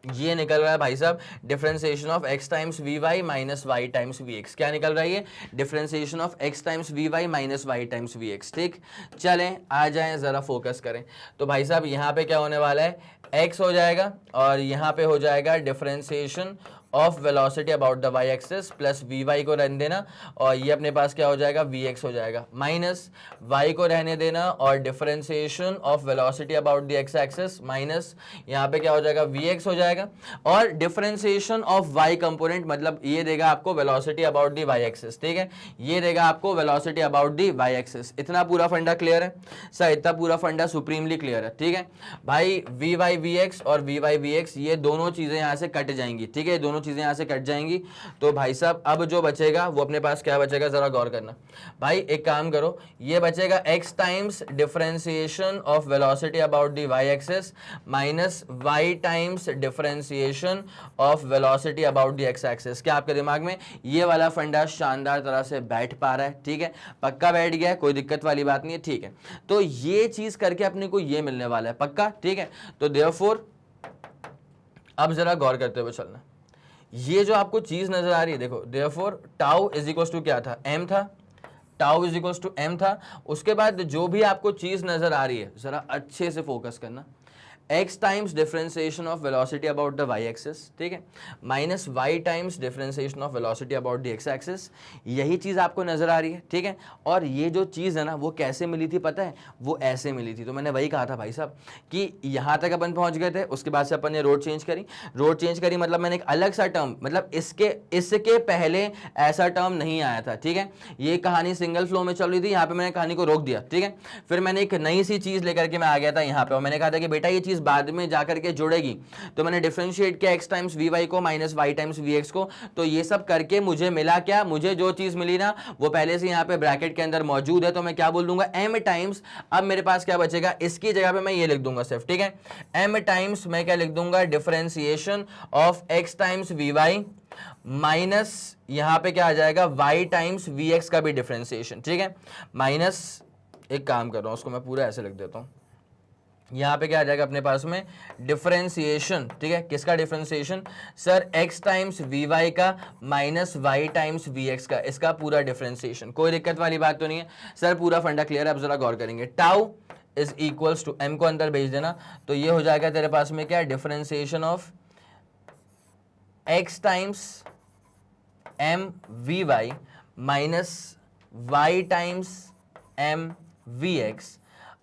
ये निकल रहा है भाई साहब differentiation of x times V Y minus Y times V X. क्या निकल रहा है ये, differentiation of x times V Y minus Y times V X, ठीक। चलें आ जाएं जरा फोकस करें। तो भाई साहब यहाँ पे क्या होने वाला है, x हो जाएगा और यहाँ पे हो जाएगा differentiation of velocity about the y axis plus V Y को रहने देना और ये अपने पास क्या हो जाएगा, वी एक्स हो जाएगा, माइनस y को रहने देना और differentiation of velocity about the x axis minus यहाँ पे क्या हो जाएगा, वी एक्स हो जाएगा और डिफरेंशिएशन ऑफ y कंपोनेंट, मतलब ये देगा आपको velocity about the y axis, ठीक है। ये देगा आपको velocity about the y axis. इतना पूरा फंडा क्लियर है सर? इतना पूरा फंडा सुप्रीमली क्लियर है, ठीक है भाई। वी वाई वी एक्स और वी वाई वी एक्स ये दोनों चीजें यहाँ से कट जाएंगी, ठीक है, दोनों चीजें यहां से कट जाएंगी। तो भाई साहब अब जो बचेगा वो अपने पास क्या बचेगा, जरा गौर करना भाई। एक काम करो, ये बचेगा x times differentiation of velocity about the y axis minus y times differentiation of velocity about the x axis. क्या आपके दिमाग में ये वाला फंडा शानदार तरह से बैठ पा रहा है? ठीक है, पक्का बैठ गया, कोई दिक्कत वाली बात नहीं है, ठीक है। तो ये चीज करके अपने को ये मिलने वाला है, पक्का, ठीक है। तो देयरफॉर अब जरा गौर करते हुए चलना, ये जो आपको चीज नजर आ रही है, देखो therefore tau is equals to क्या था, m था, tau is equals to m था। उसके बाद जो भी आपको चीज नजर आ रही है जरा अच्छे से फोकस करना, x times differentiation of velocity about the y axis, ठीक है, minus y times differentiation of velocity about the x axis, यही चीज आपको नजर आ रही है, ठीक है। और ये जो चीज है ना वो कैसे मिली थी पता है, वो ऐसे मिली थी। तो मैंने वही कहा था भाई साहब कि यहां तक अपन पहुंच गए थे, उसके बाद से अपन ने रोड चेंज करी, मतलब मैंने एक अलग सा टर्म, मतलब इसके पहले ऐसा टर्म नहीं आया था, ठीक है। ये कहानी सिंगल फ्लो में चल रही थी, यहाँ पे मैंने कहानी को रोक दिया, ठीक है। फिर मैंने एक नई सी चीज लेकर के मैं आ गया था यहाँ पे और मैंने कहा था कि बेटा ये चीज बाद में जाकर के जुड़ेगी। तो मैंने डिफरेंशिएट किया x टाइम्स वी वाई को minus y times V X को। तो ये सब करके मुझे मिला क्या, मुझे जो चीज मिली ना वो पहले से यहाँ पे ब्रैकेट के अंदर मौजूद है। तो मैं क्या बोल दूंगा, m टाइम्स, अब मेरे पास क्या बचेगा, इसकी जगह पे मैं ये लिख दूंगा सिर्फ, ठीक है, m टाइम्स मैं क्या लिख दूंगा, differentiation of x times V Y minus यहां पे क्या आ जाएगा, y टाइम्स वी एक्स का भी डिफरेंशिएशन, ठीक है, माइनस एक काम कर रहा हूं उसको मैं पूरा ऐसे लिख देता हूं, यहां पे क्या आ जाएगा अपने पास में डिफरेंशिएशन, ठीक है, किसका differentiation sir, x times V Y का minus y times V X का, इसका पूरा डिफरेंशिएशन। कोई दिक्कत वाली बात तो नहीं है सर, पूरा फंडा क्लियर है। अब जरा गौर करेंगे, tau is equals to m को अंदर भेज देना, तो ये हो जाएगा तेरे पास में क्या, differentiation of x times m V Y minus y times m V X.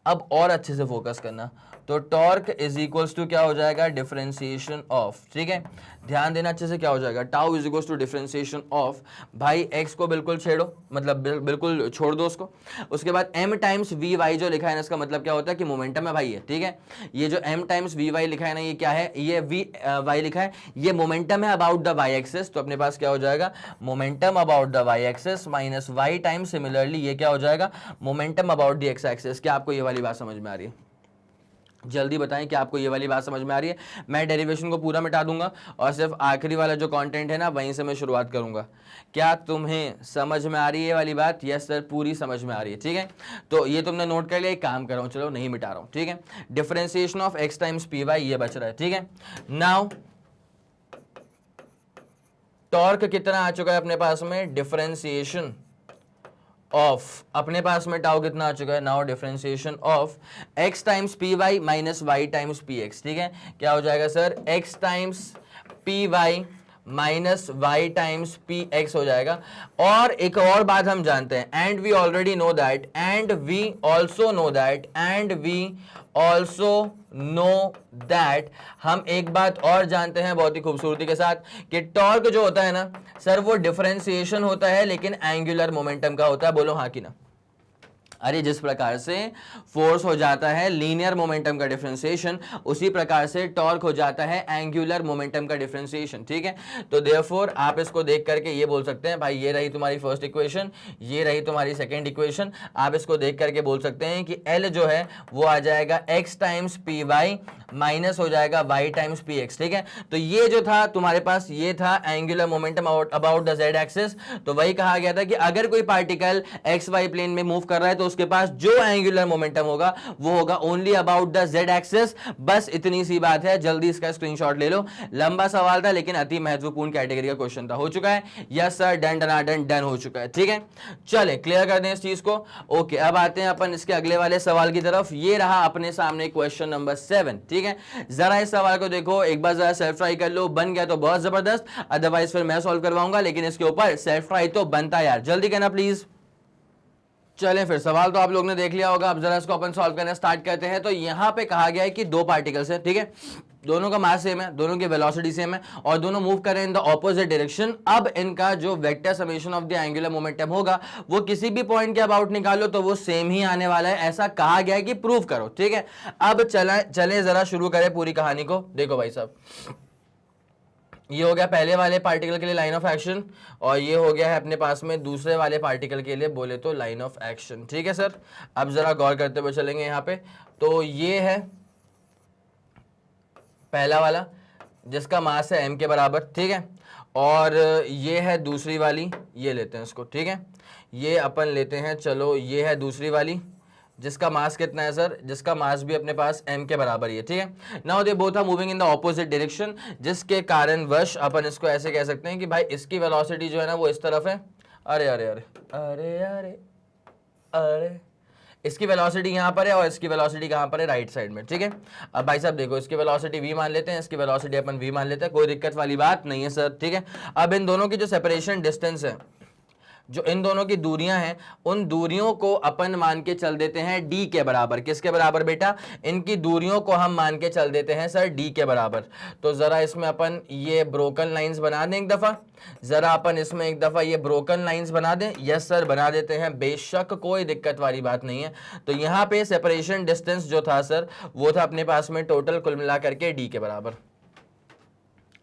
अब और अच्छे से फोकस करना, तो टॉर्क इज इक्वल्स टू क्या हो जाएगा, डिफरेंशिएशन ऑफ, ठीक है, ध्यान देना अच्छे से, क्या हो जाएगा, tau is equals to differentiation of, भाई एक्स को बिल्कुल छेड़ो, मतलब बिल्कुल छोड़ दो उसको, उसके बाद m टाइम्स वी वाई जो लिखा है ना, इसका मतलब क्या होता है कि मोमेंटम है भाई ये, ठीक है, ये जो m टाइम्स वी वाई लिखा है ना, ये क्या है, ये वी वाई लिखा है, ये मोमेंटम है अबाउट द वाई एक्सिस, तो अपने पास क्या हो जाएगा, momentum about the Y axis minus Y time, similarly ये क्या हो जाएगा, momentum about the X axis. क्या आपको ये वाली बात समझ में आ रही है? जल्दी बताएं कि आपको ये वाली बात समझ में आ रही है। मैं डेरिवेशन को पूरा मिटा दूंगा और सिर्फ आखिरी वाला जो कंटेंट है ना, वहीं से मैं शुरुआत करूंगा। क्या तुम्हें समझ में आ रही है ये वाली बात? यस सर, पूरी समझ में आ रही है, ठीक है। तो ये तुमने नोट कर लिया, एक काम कर रहा हूं, चलो नहीं मिटा रहा हूं, ठीक है। Differentiation of X times P Y ये बच रहा है, ठीक है। नाउ टॉर्क कितना आ चुका है अपने पास में, डिफरेंशिएशन ऑफ, अपने पास में टाउ कितना आ चुका है, now differentiation of x times P Y minus Y times P X, ठीक है। क्या हो जाएगा sir, x times P Y minus Y times P X हो जाएगा। और एक और बात हम जानते हैं, and we already know that, and we also know that, and we also know that, हम एक बात और जानते हैं बहुत ही खूबसूरती के साथ, कि टॉर्क जो होता है ना सर, वो डिफरेंशिएशन होता है लेकिन एंगुलर मोमेंटम का होता है। बोलो हाँ कि ना? अरे जिस प्रकार से फोर्स हो जाता है लीनियर मोमेंटम का डिफरेंशिएशन, उसी प्रकार से टॉर्क हो जाता है एंगुलर मोमेंटम का डिफरेंशिएशन, ठीक है। तो देयरफॉर आप इसको देख करके ये बोल सकते हैं, भाई ये रही तुम्हारी फर्स्ट इक्वेशन, ये रही तुम्हारी सेकंड इक्वेशन। आप इसको देख करके बोल सकते हैं कि L जो है वो आ जाएगा x times P Y minus हो जाएगा y टाइम्स पी एक्स, ठीक है। तो ये जो था तुम्हारे पास, ये था angular momentum about the z axis. तो वही कहा गया था कि अगर कोई पार्टिकल एक्स वाई प्लेन में मूव कर रहा है तो उसके पास जो एंगुलर मोमेंटम होगा वो होगा only about the z axis. बस इतनी सी बात है, जल्दी इसका स्क्रीनशॉट ले लो। लंबा सवाल था लेकिन अति महत्वपूर्ण कैटेगरी का क्वेश्चन था। हो चुका है? यस सर, डन डनाडन डन हो चुका है, ठीक है। चले क्लियर कर दें इस चीज को। ओके, अब आते हैं अपन इसके अगले वाले सवाल की तरफ। ये रहा अपने सामने क्वेश्चन नंबर 7, ठीक है। जरा इस सवाल को देखो, एक बार जरा सेल्फ ट्राई कर लो, बन गया तो बहुत जबरदस्त, अदरवाइज फिर मैं सॉल्व करवाऊंगा, लेकिन इसके ऊपर सेल्फ ट्राई तो बनता यार, जल्दी करना प्लीज। चलें फिर, सवाल तो आप लोग ने देख लिया होगा, अब जरा इसको अपन सॉल्व करना स्टार्ट करते हैं। तो यहाँ पे कहा गया है कि दो पार्टिकल्स हैं, ठीक है, दोनों का मास सेम है, दोनों की वेलोसिटी सेम है और दोनों मूव कर रहे हैं इन द ऑपोजिट डायरेक्शन। अब इनका जो vector summation of the angular momentum होगा वो किसी भी पॉइंट के अबाउट निकालो तो वो सेम ही आने वाला है, ऐसा कहा गया है कि प्रूव करो, ठीक है। अब चलें जरा शुरू करें पूरी कहानी को। देखो भाई साहब, ये हो गया पहले वाले पार्टिकल के लिए लाइन ऑफ एक्शन और ये हो गया है अपने पास में दूसरे वाले पार्टिकल के लिए बोले तो लाइन ऑफ एक्शन, ठीक है सर। अब जरा गौर करते हुए चलेंगे यहाँ पे। तो ये है पहला वाला जिसका मास है m के बराबर, ठीक है, और ये है दूसरी वाली, ये लेते हैं इसको, ठीक है, ये अपन लेते हैं, चलो ये है दूसरी वाली जिसका मास कितना है सर, जिसका मास भी अपने पास m के बराबर ही है, ठीक है। Now they both are moving in the opposite direction, जिसके कारण वश अपन इसको ऐसे कह सकते हैं कि भाई इसकी वेलोसिटी जो है ना वो इस तरफ है, अरे अरे अरे अरे अरे अरे, इसकी वेलोसिटी यहाँ पर है और इसकी वेलोसिटी कहाँ पर है, राइट साइड में, ठीक है। अब भाई साहब देखो, इसकी वेलोसिटी v मान लेते हैं, इसकी वेलोसिटी अपन v मान लेते हैं, कोई दिक्कत वाली बात नहीं है सर, ठीक है। अब इन दोनों की जो सेपरेशन डिस्टेंस है, जो इन दोनों की दूरियां हैं, उन दूरियों को अपन मान के चल देते हैं d के बराबर। किसके बराबर बेटा? इनकी दूरियों को हम मान के चल देते हैं सर d के बराबर। तो जरा इसमें अपन ये ब्रोकन लाइंस बना दें एक दफा, जरा अपन इसमें एक दफा ये ब्रोकन लाइंस बना दें। यस सर, बना देते हैं, बेशक कोई दिक्कत वाली बात नहीं है। तो यहाँ पे सेपरेशन डिस्टेंस जो था सर वो था अपने पास में टोटल कुल मिला करके d के बराबर।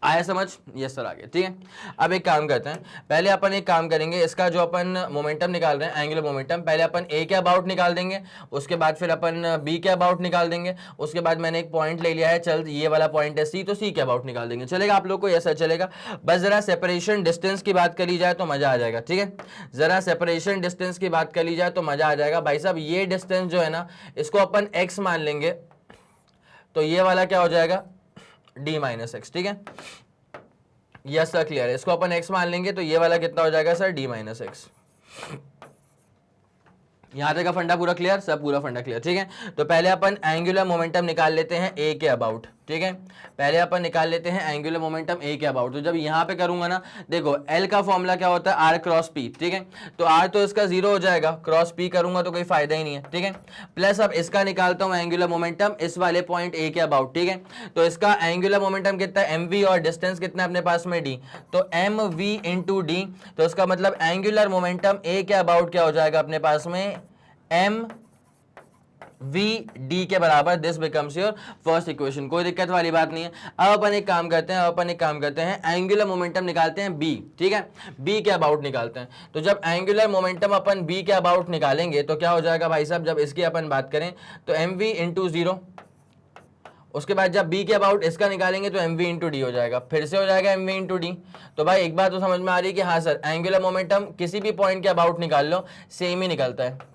आया समझ? यस सर, आ गया, ठीक है। अब एक काम करते हैं, पहले अपन एक काम करेंगे, इसका जो अपन मोमेंटम निकाल रहे हैं एंगुलर मोमेंटम, पहले अपन a के अबाउट निकाल देंगे, उसके बाद फिर अपन b के अबाउट निकाल देंगे, उसके बाद मैंने एक पॉइंट ले लिया है, चल ये वाला पॉइंट है c, तो c के अबाउट निकाल देंगे। चलेगा आप लोग को? यस सर चलेगा। बस जरा सेपरेशन डिस्टेंस की बात करी जाए तो मजा आ जाएगा, ठीक है। जरा सेपरेशन डिस्टेंस की बात करी जाए तो मजा आ जाएगा। भाई साहब ये डिस्टेंस जो है ना, इसको अपन x मान लेंगे, तो ये वाला क्या हो जाएगा, d माइनस एक्स, ठीक है। यस सर, क्लियर है। इसको अपन x मान लेंगे तो ये वाला कितना हो जाएगा सर, d माइनस एक्स। यहां तक का फंडा पूरा क्लियर? सब पूरा फंडा क्लियर, ठीक है। तो पहले अपन एंगुलर मोमेंटम निकाल लेते हैं a के अबाउट, ठीक है। पहले अपन निकाल लेते हैं एंगुलर मोमेंटम ए के अबाउट। तो जब यहां पे करूंगा ना, देखो एल का फॉर्मूला क्या होता है, आर क्रॉस पी, ठीक है। तो आर तो इसका 0 हो जाएगा, क्रॉस पी करूंगा तो कोई फायदा ही नहीं है, ठीक है। प्लस अब इसका निकालता हूं एंगुलर मोमेंटम इस वाले पॉइंट ए के अबाउट, ठीक है। तो इसका एंगुलर मोमेंटम कितना है, एम वी, और डिस्टेंस कितना है अपने पास में डी, तो एम वी इंटू डी। तो इसका मतलब एंगुलर मोमेंटम ए के अबाउट क्या हो जाएगा अपने पास में, एम वी डी के बराबर। This becomes your first equation, कोई दिक्कत वाली बात नहीं है। अब अपन एक काम करते हैं, एंगुलर मोमेंटम निकालते हैं बी, ठीक है, बी के अबाउट निकालते हैं। तो जब एंगुलर मोमेंटम अपन बी के अबाउट निकालेंगे तो क्या हो जाएगा भाई साहब, जब इसकी अपन बात करें तो एम वी इंटू 0, उसके बाद जब b के अबाउट इसका निकालेंगे तो एम वी इंटू डी हो जाएगा, फिर से हो जाएगा एम वी इंटू डी। तो भाई एक बात तो समझ में आ रही है कि हाँ सर, एंगुलर मोमेंटम किसी भी पॉइंट के अबाउट निकाल लो सेम ही निकलता है।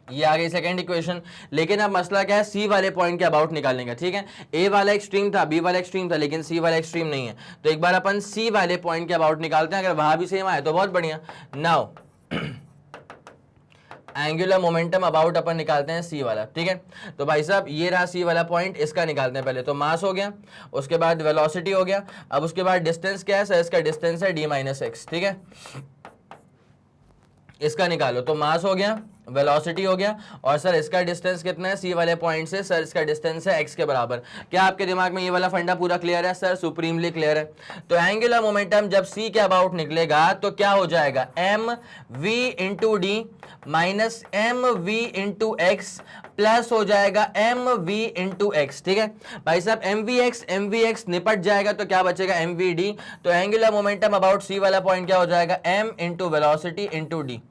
ये आ गई सेकंड इक्वेशन। लेकिन अब मसला क्या है, सी वाले पॉइंट के अबाउट निकालने का, ठीक है। ए वाला एक्सट्रीम था, बी वाला एक्सट्रीम था, लेकिन सी वाला एक्सट्रीम नहीं है। तो एक बार अपन सी वाले पॉइंट के अबाउट निकालते हैं, अगर वहां भी सेम आए तो बहुत बढ़िया। नाउ एंगुलर मोमेंटम अबाउट अपन निकालते हैं सी वाला, ठीक है। तो भाई साहब ये रहा सी वाला पॉइंट, इसका निकालते हैं पहले। तो मास हो गया, उसके बाद वेलोसिटी हो गया, अब उसके बाद डिस्टेंस क्या है सर, इसका डिस्टेंस है डी माइनस एक्स, ठीक है। इसका निकालो, तो मास हो गया, वेलोसिटी हो गया, और सर इसका डिस्टेंस कितना है सी वाले पॉइंट से, सर इसका डिस्टेंस है x के बराबर। क्या आपके दिमाग में ये वाला फंडा पूरा क्लियर है सर, सुप्रीमली क्लियर है। तो एंगुलर मोमेंटम जब c के अबाउट निकलेगा तो क्या हो जाएगा, M V into D minus M V into X plus हो जाएगा एम वी इंटू एक्स, ठीक है भाई साहब। एम वी एक्स निपट जाएगा तो क्या बचेगा, एम वी डी। तो एंगुलर मोमेंटम अबाउट सी वाला पॉइंट क्या हो जाएगा, M into velocity into D.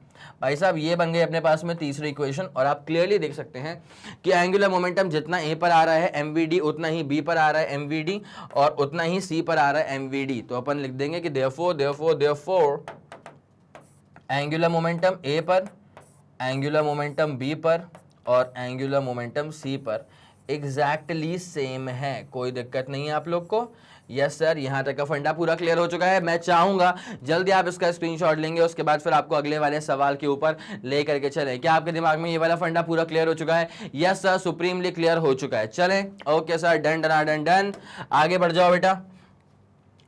भाई साहब ये बन गई अपने पास में तीसरी इक्वेशन। और आप क्लियरली देख सकते हैं कि एंगुलर मोमेंटम जितना ए पर आ रहा है एमवीडी, उतना ही बी पर आ रहा है एमवीडी, और उतना ही सी पर आ रहा है एमवीडी। तो अपन लिख देंगे कि देयरफॉर एंगुलर मोमेंटम ए पर, एंगुलर मोमेंटम बी पर और एंगुलर मोमेंटम सी पर एग्जैक्टली सेम है। कोई दिक्कत नहीं है आप लोग को। यस सर, यहाँ तक का फंडा पूरा क्लियर हो चुका है। मैं चाहूंगा जल्दी आप इसका स्क्रीनशॉट लेंगे, उसके बाद फिर आपको अगले वाले सवाल के ऊपर ले करके चले। क्या आपके दिमाग में ये वाला फंडा पूरा क्लियर हो चुका है? यस सर, सुप्रीमली क्लियर हो चुका है। चलें, okay sir, done done done done. आगे बढ़ जाओ बेटा।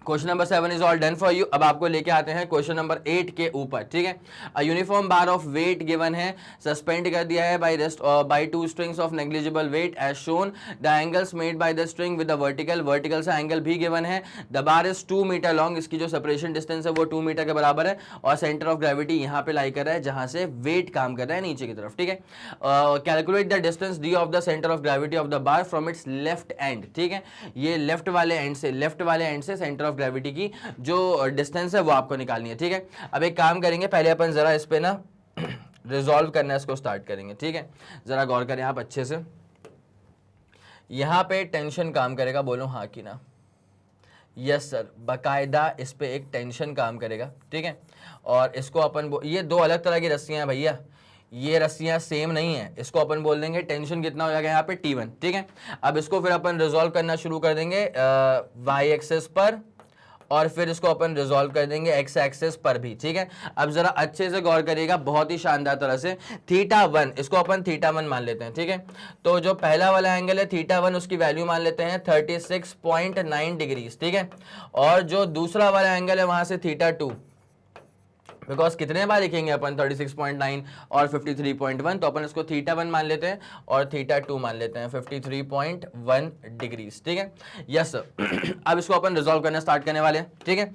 Question number 7 is all done for you. अब आपको लेके आते हैं क्वेश्चन नंबर 8 के ऊपर, ठीक है। A uniform bar of weight given है, सस्पेंड कर दिया है by two strings of negligible weight as shown. The angles made by the string with the vertical सा एंगल भी गिवन है। The bar is 2 metre long, इसकी जो separation distance है वो 2 मीटर के बराबर है, और सेंटर ऑफ ग्रेविटी यहाँ पे लाई कर रहा है जहां से वेट काम कर रहा है नीचे की तरफ, ठीक है। Calculate the distance D of the centre of gravity of the bar from its left and, ठीक है। ये लेफ्ट वाले एंड से सेंटर ऑफ ग्रेविटी की जो डिस्टेंस है वो आपको निकालनी है, ठीक है। अब एक काम करेंगे, पहले अपन जरा इस पे ना रिजॉल्व करना है, इसको स्टार्ट करेंगे, ठीक है। जरा गौर करें आप अच्छे से। यहां पे टेंशन काम करेगा, बोलो हाँ कि ना। यस सर, बाकायदा इस पे एक टेंशन काम करेगा, ठीक है। और इसको अपन ये दो अलग तरह की रस्सियां हैं भैया, ये रस्सियां सेम नहीं है। इसको अपन बोल देंगे टेंशन कितना हो जाएगा यहाँ पे T1, ठीक है। अब इसको फिर अपन रिजॉल्व करना शुरू कर देंगे y एक्सेस पर, और फिर इसको अपन रिजॉल्व कर देंगे x एक्सेस पर भी, ठीक है। अब जरा अच्छे से गौर करिएगा, बहुत ही शानदार तरह से। θ1, इसको अपन θ1 मान लेते हैं, ठीक है। तो जो पहला वाला एंगल है θ1, उसकी वैल्यू मान लेते हैं 36.9 डिग्रीज, ठीक है। और जो दूसरा वाला एंगल है वहां से θ2, बिकॉज कितने बार लिखेंगे अपन 36.9 और 53.1, तो अपन इसको θ1 मान लेते हैं और θ2 मान लेते हैं 53.1 डिग्रीज, ठीक है। यस सर, अब इसको अपन रिजॉल्व करना स्टार्ट करने वाले हैं, ठीक है।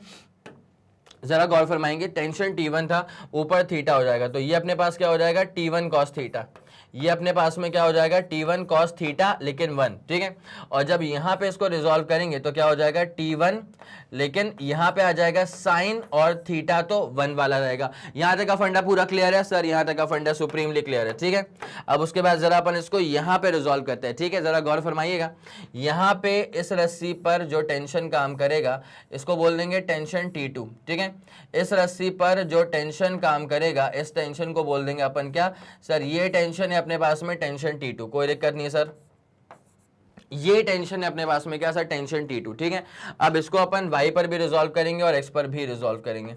जरा गौर फरमाएंगे, टेंशन T1 था, ऊपर थीटा हो जाएगा, तो ये अपने पास क्या हो जाएगा T1 cos थीटा। ये अपने पास में क्या हो जाएगा T1 cos थीटा लेकिन 1, ठीक है। और जब यहाँ पे इसको रिजॉल्व करेंगे तो क्या हो जाएगा T1, लेकिन यहाँ पे आ जाएगा साइन, और थीटा तो 1 वाला रहेगा। यहाँ तक का फंडा पूरा क्लियर है सर, यहाँ तक का फंडा सुप्रीमली क्लियर है, ठीक है। अब उसके बाद जरा अपन इसको यहाँ पे रिजॉल्व करते हैं, ठीक है। जरा गौर फरमाइएगा, यहाँ पे इस रस्सी पर जो टेंशन काम करेगा इसको बोल देंगे टेंशन T2, ठीक है। इस रस्सी पर जो टेंशन काम करेगा, इस टेंशन को बोल देंगे अपन क्या सर, ये टेंशन है अपने पास में टेंशन T2, कोई दिक्कत नहीं है सर। ये टेंशन है अपने पास में क्या सर, टेंशन T2, ठीक है। अब इसको अपन y पर भी रिजॉल्व करेंगे और x पर भी रिजॉल्व करेंगे।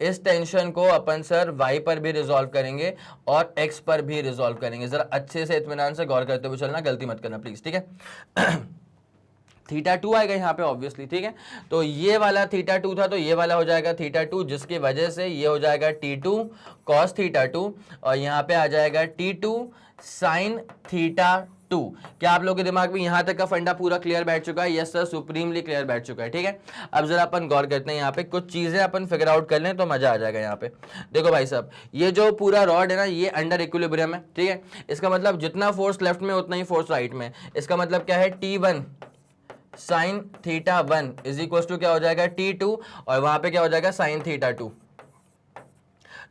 इस टेंशन को अपन सर y पर भी रिजॉल्व करेंगे और x पर भी रिजॉल्व करेंगे। जरा अच्छे से इत्मीनान से गौर करते हुए चलना, गलती मत करना प्लीज, ठीक है। थीटा 2 आएगा यहाँ पे ऑब्वियसली, ठीक है। तो ये वाला थीटा 2 था, तो ये वाला हो जाएगा थीटा 2, जिसकी वजह से ये हो जाएगा T2 cos थीटा 2, और यहाँ पे आ जाएगा T2 sin थीटा 2। क्या आप लोगों के दिमाग में यहाँ तक का फंडा पूरा क्लियर बैठ चुका है? यस सर, सुप्रीमली क्लियर बैठ चुका है, ठीक है। अब जरा अपन गौर करते हैं, यहाँ पे कुछ चीजें अपन फिगर आउट कर लें तो मजा आ जाएगा। यहाँ पे देखो भाई साहब, ये जो पूरा रॉड है ना, ये अंडर इक्विलिब्रियम है, ठीक है। इसका मतलब जितना फोर्स लेफ्ट में उतना ही फोर्स राइट में। इसका मतलब क्या है, T1 sine theta 1 is equal to क्या हो जाएगा, T2, और वहां पे क्या हो जाएगा, साइन थीटा 2।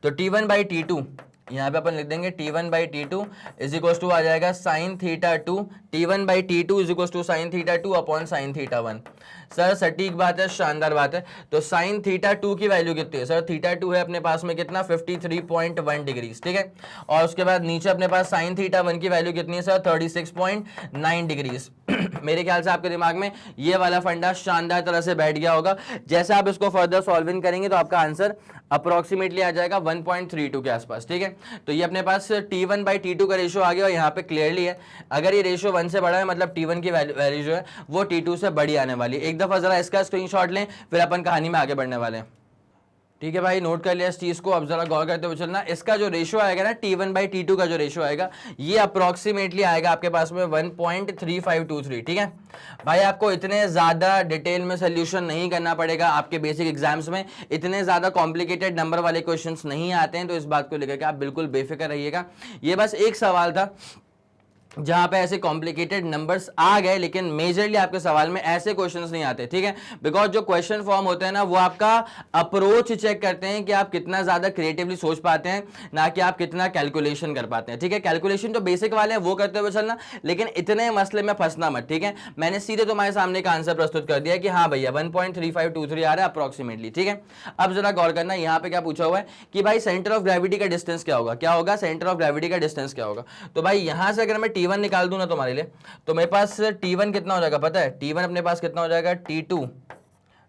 तो T1 बाई T2 यहाँ पे अपन लिख देंगे, T1 by T2 is equal to आ जाएगा sine theta 2। T1 by T2 is equal to sine theta 2 upon sine theta 1। Sir सटीक बात है, शानदार बात है। तो साइन थीटा 2 की वैल्यू कितनी है? सर थीटा 2 है अपने पास में कितना, 53.1 डिग्रीज, ठीक है। और उसके बाद नीचे अपने पास साइन थीटा 1 की वैल्यू कितनी है सर, 36.9 डिग्रीज। मेरे ख्याल से आपके दिमाग में ये वाला फंडा शानदार तरह से बैठ गया होगा। जैसे आप इसको फर्दर सॉल्विंग करेंगे तो आपका आंसर अप्रोक्सीमेटली आ जाएगा 1.32 के आसपास, ठीक है। तो ये अपने पास T1 बाई T2 का रेशियो आ गया, और यहाँ पे क्लियरली है, अगर ये रेशियो 1 से बड़ा है मतलब T1 की वैल्यू जो है वो T2 से बड़ी आने वाली है। एक दफा जरा इसका स्क्रीनशॉट लें, फिर अपन कहानी में आगे बढ़ने वाले हैं, ठीक है भाई। नोट कर लिया इस चीज को, अब जरा गौर करते हुए चलना। इसका जो रेशियो आएगा ना, T1 बाई T2 का जो रेशियो आएगा, ये अप्रोक्सीमेटली आएगा आपके पास में 1.3523, ठीक है भाई। आपको इतने ज्यादा डिटेल में सोल्यूशन नहीं करना पड़ेगा, आपके बेसिक एग्जाम्स में इतने ज्यादा कॉम्प्लिकेटेड नंबर वाले क्वेश्चंस नहीं आते हैं, तो इस बात को लेकर के आप बिल्कुल बेफिक्र रहिएगा। ये बस एक सवाल था जहां पे ऐसे कॉम्प्लिकेटेड नंबर्स आ गए, लेकिन मेजरली आपके सवाल में ऐसे क्वेश्चंस नहीं आते, ठीक है। बिकॉज जो क्वेश्चन फॉर्म होते हैं ना, वो आपका अप्रोच चेक करते हैं कि आप कितना ज्यादा क्रिएटिवली सोच पाते हैं, ना कि आप कितना कैलकुलेशन कर पाते हैं, ठीक है। कैलकुलेशन जो बेसिक वाले हैं वो करते हुए चलना, लेकिन इतने मसले में फंसना मत, ठीक है। मैंने सीधे तुम्हारे सामने का आंसर प्रस्तुत कर दिया कि हाँ भैया 1.3523 आ रहा है अप्रोक्सीमेटली, ठीक है। अब जरा गौर करना, यहाँ पे क्या पूछा हुआ है कि भाई सेंटर ऑफ ग्रेविटी का डिस्टेंस क्या होगा, क्या होगा, सेंटर ऑफ ग्रेविटी का डिस्टेंस क्या होगा। तो भाई यहां से अगर मैं T1 निकाल दूं ना तुम्हारे लिए, तो मेरे पास T1 कितना हो जाएगा पता है, T1 अपने पास कितना हो जाएगा, T2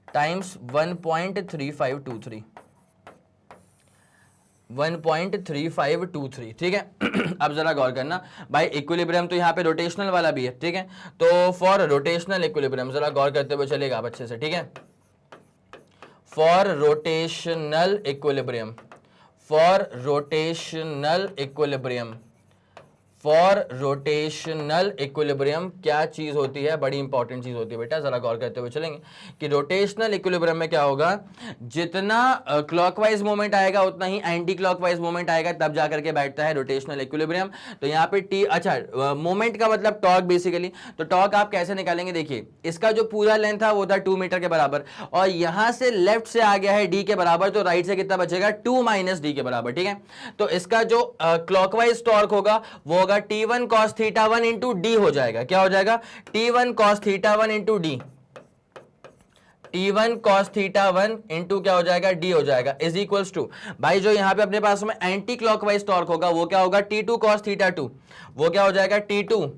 टाइम्स 1.3523, 1.3523, ठीक है। अब जरा गौर करना भाई, इक्विलिब्रियम तो यहाँ पे रोटेशनल वाला भी है, ठीक है। तो फॉर रोटेशनल इक्विलिब्रियम जरा गौर करते हुए चलेगा आप अच्छे से, ठीक है। For rotational equilibrium, for rotational equilibrium, for rotational equilibrium क्या चीज होती है, बड़ी इंपॉर्टेंट चीज होती है बेटा, जरा गौर करते हुए चलेंगे कि रोटेशनल इक्विलिब्रियम में क्या होगा, जितना क्लॉकवाइज मोमेंट आएगा उतना ही एंटी क्लॉकवाइज मोमेंट आएगा, तब जाकर के बैठता है रोटेशनल इक्विलिब्रियम। तो यहाँ पे टी, अच्छा मोमेंट का मतलब टॉर्क बेसिकली, तो टॉर्क आप कैसे निकालेंगे, देखिए इसका जो पूरा लेंथ था वो था 2 मीटर के बराबर, और यहां से लेफ्ट से आ गया है d के बराबर, तो राइट से कितना बचेगा, 2 माइनस डी के बराबर, ठीक है। तो इसका जो क्लॉकवाइज टॉर्क होगा वो होगा T1 cos theta 1 into D हो जाएगा, क्या हो जाएगा, T1 cos theta 1 into D, T1 cos theta 1 into क्या हो जाएगा, डी हो जाएगा, इज इक्वल्स टू भाई जो यहां पे अपने पास में एंटी क्लॉकवाइज टॉर्क होगा वो क्या होगा, T2 cos थीटा 2, वो क्या हो जाएगा T2,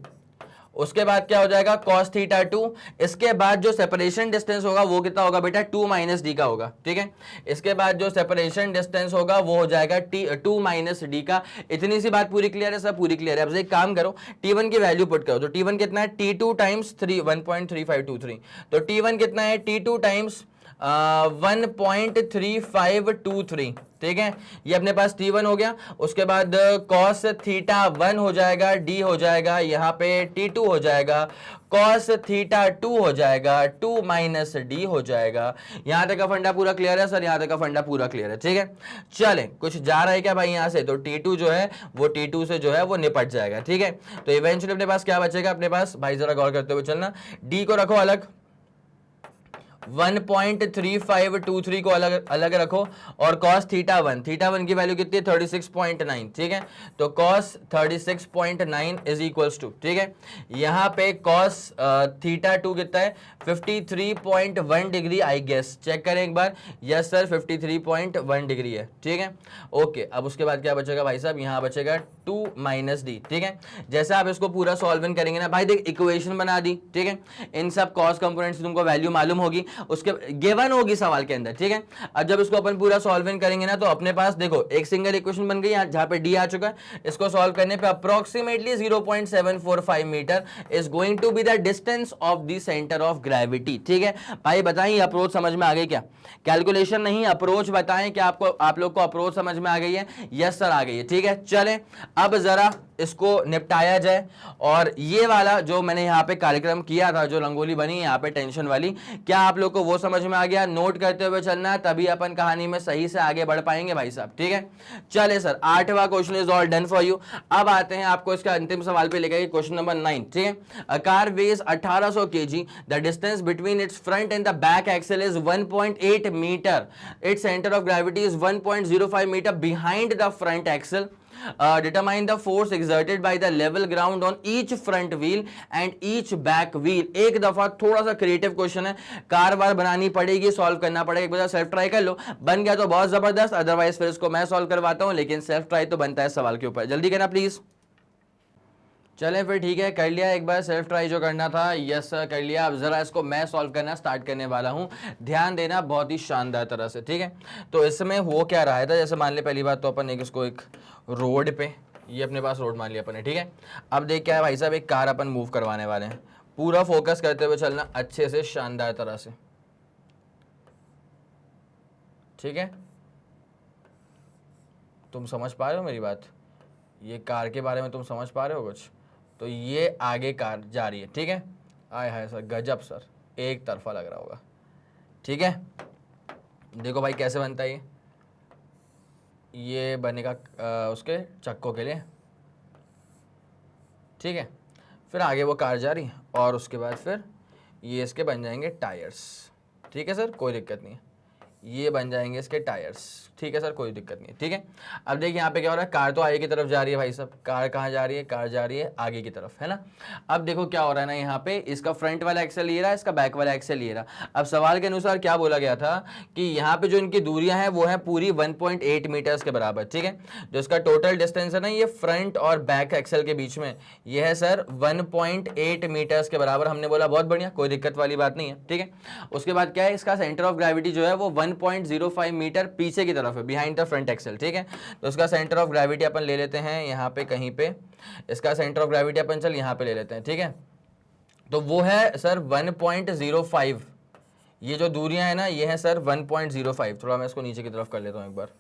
उसके बाद क्या हो जाएगा cos थीटा 2, इसके बाद जो सेपरेशन डिस्टेंस होगा वो कितना होगा बेटा, 2 माइनस डी का होगा, ठीक है। इसके बाद जो सेपरेशन डिस्टेंस होगा वो हो जाएगा 2 माइनस डी का। इतनी सी बात पूरी क्लियर है सब, पूरी क्लियर है। अब एक काम करो, T1 की वैल्यू पुट करो, तो T1 कितना है, T2 टाइम्स 1.3523, तो T1 कितना है, T2 टाइम्स 1.3523, ठीक है। ये अपने पास T1 हो गया, उसके बाद cos थीटा 1 हो जाएगा, d हो जाएगा, यहाँ पे T2 हो जाएगा, cos थीटा 2 हो जाएगा, 2 माइनस डी हो जाएगा। यहां तक का फंडा पूरा क्लियर है सर, यहां तक का फंडा पूरा क्लियर है, ठीक है। चले कुछ जा रहा है क्या भाई यहां से, तो T2 जो है वो T2 से जो है वो निपट जाएगा, ठीक है। तो इवेंचुअली अपने पास क्या बचेगा, अपने पास भाई जरा गौर करते हुए चलना, d को रखो अलग, 1.3523 को अलग अलग रखो, और cos थीटा 1, थीटा 1 की वैल्यू कितनी है, 36.9, ठीक है। तो cos 36.9 इज इक्वल्स टू, ठीक है, यहाँ पे cos थीटा 2 कितना है, 53.1 डिग्री, आई गेस चेक करें एक बार, यस सर 53.1 डिग्री है, ठीक है। ओके, अब उसके बाद क्या बचेगा भाई साहब, यहाँ बचेगा टू माइनस डी, ठीक है। जैसे आप इसको पूरा सॉल्व करेंगे ना भाई, देख इक्वेशन बना दी, ठीक है, इन सब कॉस कंपोनेंट्स की तुमको वैल्यू मालूम होगी, उसके गिवन होगी सवाल के अंदर, ठीक है। अब जब इसको अपन पूरा सॉल्व करेंगे ना तो अपने पास देखो एक सिंगल इक्वेशन बन गई जहां पे डी आ चुका है। इसको सॉल्व करने पे approximately 0.745 metre is going to be the distance of the centre of gravity, ठीक है। भाई बताइए अप्रोच समझ में आ गई क्या? कैलकुलेशन नहीं, अप्रोच बताएं कि आप लोग को अप्रोच समझ में आ गई है? यस सर आ गई है, ठीक है। चलें अब जरा इसको निपटाया जाए। और ये वाला जो मैंने यहाँ पे कार्यक्रम किया था, जो रंगोली बनी यहाँ पे टेंशन वाली, क्या आप लोग को वो समझ में आ गया? नोट करते हुए चलना है, तभी अपन कहानी में सही से आगे बढ़ पाएंगे भाई साहब, ठीक है। चले सर 8वां question is all done for you. अब आते हैं आपको इसका अंतिम सवाल पे लेकर क्वेश्चन नंबर 9, ठीक है। A car weighs 1800 kg, the distance between its front and the back axle is 1.8 metre, its centre of gravity is 1.05 metre behind the front axle. Determine the force exerted by the level ground on each front wheel and each back wheel। एक दफा थोड़ा सा creative question है, car वार बनानी पड़ेगी, solve करना पड़ेगा। एक बार सेल्फ ट्राई कर लो, बन गया तो बहुत जबरदस्त, अदरवाइज फिर इसको मैं सॉल्व करवाता हूं, लेकिन सेल्फ ट्राई तो बनता है सवाल के ऊपर। जल्दी करना प्लीज। चलें फिर ठीक है, कर लिया एक बार सेल्फ ट्राई जो करना था, यस सर कर लिया। अब जरा इसको मैं सॉल्व करना स्टार्ट करने वाला हूं, ध्यान देना बहुत ही शानदार तरह से, ठीक है। तो इसमें वो क्या रहा था, जैसे मान ले पहली बात तो अपन इसको एक रोड पे, ये अपने पास रोड मान लिया अपन ने, ठीक है। अब देख क्या है भाई साहब, एक कार अपन मूव करवाने वाले हैं, पूरा फोकस करते हुए चलना अच्छे से शानदार तरह से, ठीक है। तुम समझ पा रहे हो मेरी बात? ये कार के बारे में तुम समझ पा रहे हो कुछ? तो ये आगे कार जा रही है, ठीक है। आय हाय सर गजब सर, एक तरफा लग रहा होगा, ठीक है। देखो भाई कैसे बनता है ये बनेगा उसके चक्कों के लिए, ठीक है। फिर आगे वो कार जा रही है और उसके बाद फिर ये इसके बन जाएंगे टायर्स, ठीक है सर, कोई दिक्कत नहीं है। ये बन जाएंगे इसके टायर्स, ठीक है सर, कोई दिक्कत नहीं है, ठीक है। अब देखिए यहाँ पे क्या हो रहा है, कार तो आगे की तरफ जा रही है भाई साहब, कार कहाँ जा रही है? कार जा रही है आगे की तरफ, है ना। अब देखो क्या हो रहा है ना, यहाँ पे इसका फ्रंट वाला एक्सल ये रहा, इसका बैक वाला एक्सल ये रहा। अब सवाल के अनुसार क्या बोला गया था कि यहाँ पे जो इनकी दूरियां हैं वो है पूरी 1.8 मीटर्स के बराबर, ठीक है। जो इसका टोटल डिस्टेंस है ना ये फ्रंट और बैक एक्सल के बीच में, ये है सर 1.8 मीटर्स के बराबर। हमने बोला बहुत बढ़िया, कोई दिक्कत वाली बात नहीं है, ठीक है। उसके बाद क्या है, इसका सेंटर ऑफ ग्रेविटी जो है वो 1.05 मीटर पीछे की तरफ है, बिहाइंड द फ्रंट एक्सल, ठीक है। तो उसका सेंटर ऑफ ग्रेविटी अपन ले लेते हैं यहाँ पे कहीं पे, इसका सेंटर ऑफ ग्रेविटी अपन चल यहाँ पे ले लेते हैं, ठीक है। तो वो है सर 1.05, ये जो दूरियां है ना ये है सर 1.05। थोड़ा मैं इसको नीचे की तरफ कर लेता हूँ एक बार,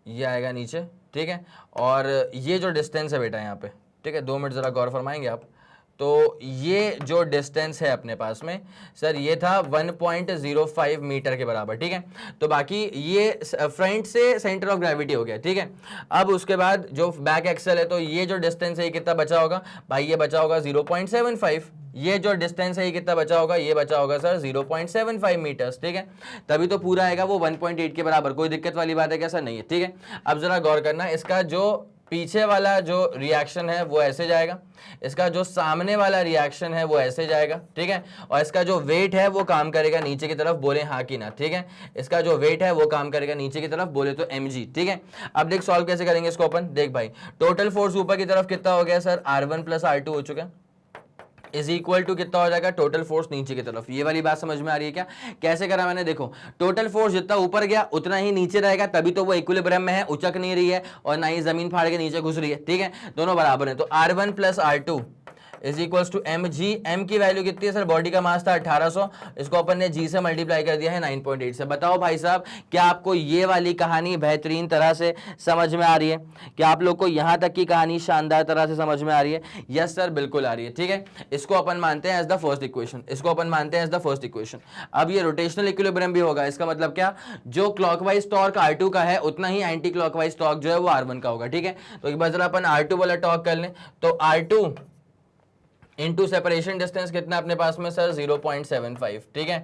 ये आएगा नीचे, ठीक है। और ये जो डिस्टेंस है बेटा यहाँ पे, ठीक है, 2 मिनट जरा गौर फरमाएंगे आप। तो ये जो डिस्टेंस है अपने पास में सर ये था 1.05 मीटर के बराबर, ठीक है। तो बाकी ये फ्रंट से सेंटर ऑफ ग्रेविटी हो गया, ठीक है। अब उसके बाद जो बैक एक्सल है, तो ये जो डिस्टेंस है ये कितना बचा होगा भाई? ये बचा होगा 0.75। ये जो डिस्टेंस है ये कितना बचा होगा? ये बचा होगा सर 0.75 मीटर्स, ठीक है। तभी तो पूरा आएगा वो 1.8 के बराबर। कोई दिक्कत वाली बात है क्या सर? नहीं है, ठीक है। अब जरा गौर करना, इसका जो पीछे वाला जो रिएक्शन है वो ऐसे जाएगा, इसका जो सामने वाला रिएक्शन है वो ऐसे जाएगा, ठीक है। और इसका जो वेट है वो काम करेगा नीचे की तरफ, बोले हाँ कि ना, ठीक है। इसका जो वेट है वो काम करेगा नीचे की तरफ, बोले तो mg, ठीक है। अब देख सॉल्व कैसे करेंगे इसको अपन, देख भाई टोटल फोर्स ऊपर की तरफ कितना हो गया सर? r1 + r2 हो चुका है, इज इक्वल टू कितना हो जाएगा? टोटल फोर्स नीचे की तरफ। ये वाली बात समझ में आ रही है क्या? कैसे करा मैंने? देखो टोटल फोर्स जितना ऊपर गया उतना ही नीचे रहेगा, तभी तो वो इक्विलिब्रियम में है, उचक नहीं रही है और ना ही जमीन फाड़ के नीचे घुस रही है, ठीक है। दोनों बराबर है। तो r1 + r2 is equal to mg। m की वैल्यू कितनी है सर? बॉडी का मास था 1800, इसको अपन ने g से मल्टीप्लाई कर दिया है 9.8 से। बताओ भाई साहब क्या आपको ये वाली कहानी बेहतरीन तरह से समझ में आ रही है? क्या आप लोग को यहाँ तक की कहानी शानदार तरह से समझ में आ रही है? यस सर बिल्कुल आ रही है, ठीक है। इसको अपन मानते हैं एज द फर्स्ट इक्वेशन, इसको अपन मानते हैं एज द फर्स्ट इक्वेशन। अब ये रोटेशनल इक्विलिब्रियम भी होगा, इसका मतलब क्या? जो क्लॉकवाइज टॉर्क r2 का है उतना ही एंटी क्लॉकवाइज टॉर्क जो है वो r1 का होगा, ठीक है। तो एक बार जरा अपन r2 वाला टॉर्क कर लें, तो r2 इनटू सेपरेशन डिस्टेंस कितना अपने पास में सर? 0.75, ठीक है।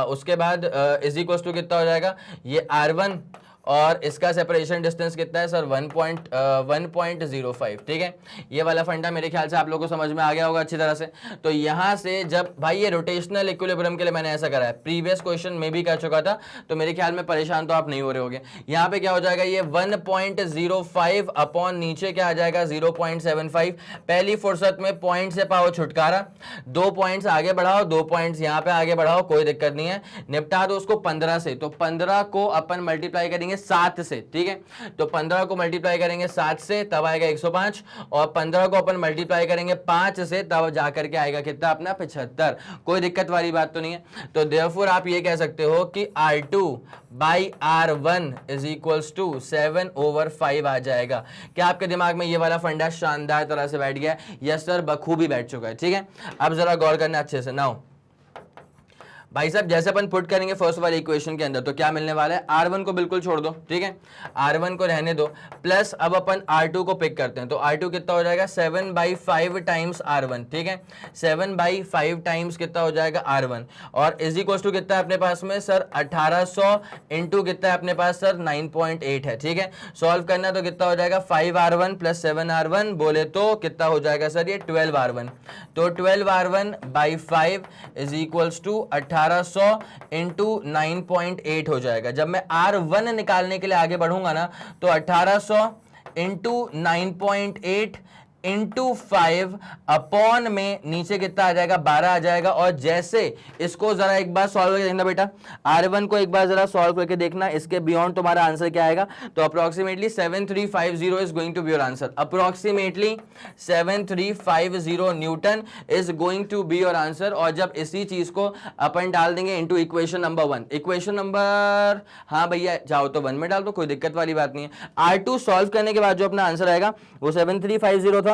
उसके बाद इज इक्वल टू कितना हो जाएगा? ये r1 और इसका सेपरेशन डिस्टेंस कितना है सर 1.05, ठीक है। ये वाला फंडा मेरे ख्याल से आप लोगों को समझ में आ गया होगा अच्छी तरह से। तो यहां से जब भाई ये रोटेशनल इक्विलिब्रियम के लिए मैंने ऐसा करा है, प्रीवियस क्वेश्चन में भी कर चुका था, तो मेरे ख्याल में परेशान तो आप नहीं हो रहे होगे। यहाँ पे क्या हो जाएगा, ये 1.05 अपॉन नीचे क्या आ जाएगा 0.75। पहली फुर्सत में पॉइंट से पाओ छुटकारा, 2 पॉइंट्स आगे बढ़ाओ, 2 पॉइंट्स यहाँ पे आगे बढ़ाओ, कोई दिक्कत नहीं है, निपटा दो उसको 15 से। तो 15 को अपन मल्टीप्लाई करेंगे 7 से, ठीक है। तो 15 को मल्टीप्लाई करेंगे 7 से, तब आएगा 105, और 15 को अपन मल्टीप्लाई करेंगे 5 से, तब जाकर के आएगा कितना अपना 75। कोई दिक्कत वाली बात तो नहीं है। तो देयरफॉर आप ये कह सकते हो कि R2 by R1 is equals to 7/5 आ जाएगा। क्या आपके दिमाग में ये वाला फंडा शानदार तरह से बैठ गया? यस सर, बखूबी बैठ चुका है, ठीक है। अब जरा गौर करना अच्छे से। नाउ भाई साहब जैसे अपन पुट करेंगे फर्स्ट वाली इक्वेशन के अंदर, तो क्या मिलने वाला है, R1 को बिल्कुल छोड़ दो, ठीक है, R1 को रहने दो, प्लस अब अपन R2 को पिक करते हैं। तो R2 कितना हो जाएगा 7/5 टाइम्स R1, ठीक है, 7/5 टाइम्स कितना हो जाएगा R1, और इज इक्वल टू कितना है अपने पास में सर 1800 इंटू कितना है अपने पास सर 9.8 है, ठीक है। सॉल्व करना तो कितना हो जाएगा 5R1 प्लस 7R1 बोले तो कितना हो जाएगा सर ये 12R1। तो 12R1/5 is equals to 1800 into 9.8 हो जाएगा। जब मैं R1 निकालने के लिए आगे बढ़ूंगा ना, तो 1800 इंटू 9.8 इंटू 5 अपॉन में नीचे कितना आ जाएगा 12 आ जाएगा। और जैसे इसको जरा एक बार सॉल्व करके देखना बेटा, R1 को एक बार जरा सॉल्व करके देखना, इसके बियॉन्ड तुम्हारा आंसर क्या आएगा। तो approximately 7350 is going to be your answer. Approximately 7350 newton is going to be your answer. और जब इसी चीज को अपन डाल देंगे into equation number 1, equation number, हाँ भैया जाओ तो 1 में डाल दो, कोई दिक्कत वाली बात नहीं है। R2 सॉल्व करने के बाद जो अपना आंसर आएगा वो 7350 था।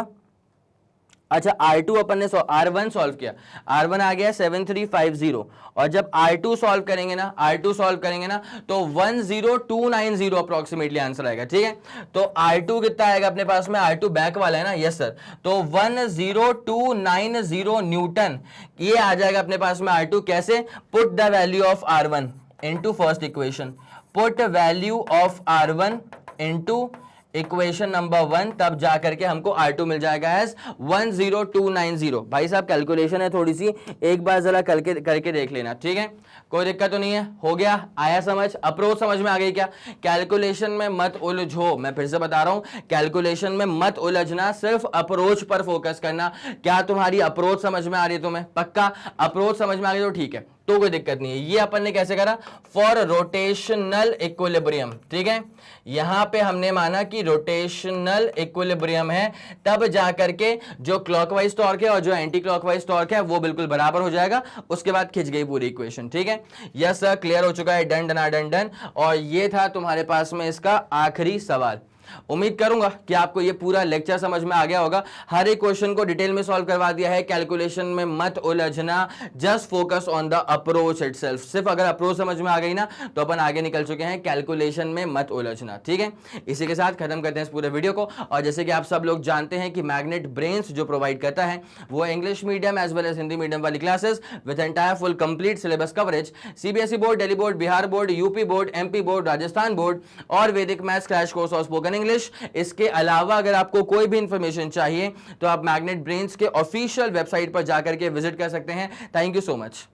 अच्छा R2 अपन ने R1 सॉल्व किया, R1 आ गया 7350, और जब R2 सॉल्व करेंगे ना, R2 सॉल्व करेंगे ना, तो 10290 अप्रोक्सीमेटली आंसर आएगा, ठीक है। तो R2 कितना आएगा अपने पास में, R2 बैक वाला है ना, यस सर, तो 10290 न्यूटन ये आ जाएगा अपने पास में R2। कैसे, put the value of R1 into first equation, put value of R1 into equation number 1, तब जाकर के हमको R2 मिल जाएगा एज 10290। भाई साहब कैलकुलेशन है थोड़ी सी, एक बार जरा करके देख लेना, ठीक है, कोई दिक्कत तो नहीं है। हो गया, आया समझ, अप्रोच समझ में आ गई क्या? कैलकुलेशन में मत उलझो, मैं फिर से बता रहा हूं, कैलकुलेशन में मत उलझना, सिर्फ अप्रोच पर फोकस करना। क्या तुम्हारी अप्रोच समझ में आ रही है तुम्हें? पक्का अप्रोच समझ में आ गई तो ठीक है, तो कोई दिक्कत नहीं है। ये अपन ने कैसे करा, फॉर रोटेशनल इक्विलिब्रियम, ठीक है। यहां पे हमने माना कि रोटेशनल इक्विलिब्रियम है, तब जाकर के जो क्लॉकवाइज टॉर्क है और जो एंटी क्लॉकवाइज टॉर्क है वो बिल्कुल बराबर हो जाएगा। उसके बाद खिंच गई पूरी इक्वेशन, ठीक है। यस सर, क्लियर हो चुका है, डन डन डन डन। और ये था तुम्हारे पास में इसका आखिरी सवाल। उम्मीद करूंगा कि आपको ये पूरा लेक्चर समझ में आ गया होगा। हर एक क्वेश्चन को डिटेल में सॉल्व करवा दिया है, कैलकुलेशन में मत उलझना, just focus on the approach itself. सिर्फ अगर अप्रोच समझ में आ गई ना तो अपन आगे निकल चुके हैं, कैलकुलेशन में मत उलझना, ठीक है। इसी के साथ खत्म करते हैं इस पूरे वीडियो को। और जैसे कि आप सब लोग जानते हैं कि मैग्नेट ब्रेन्स जो प्रोवाइड करता है वो English medium as well as Hindi medium वाली classes with entire full complete syllabus coverage, CBSE board, Delhi board, Bihar board, UP board, MP board, Rajasthan board और वैदिक मैथ्स क्रैश कोर्स और स्पोकन इंग्लिश। इसके अलावा अगर आपको कोई भी इंफॉर्मेशन चाहिए तो आप मैग्नेट ब्रेन्स के ऑफिशियल वेबसाइट पर जाकर के विजिट कर सकते हैं। Thank you so much.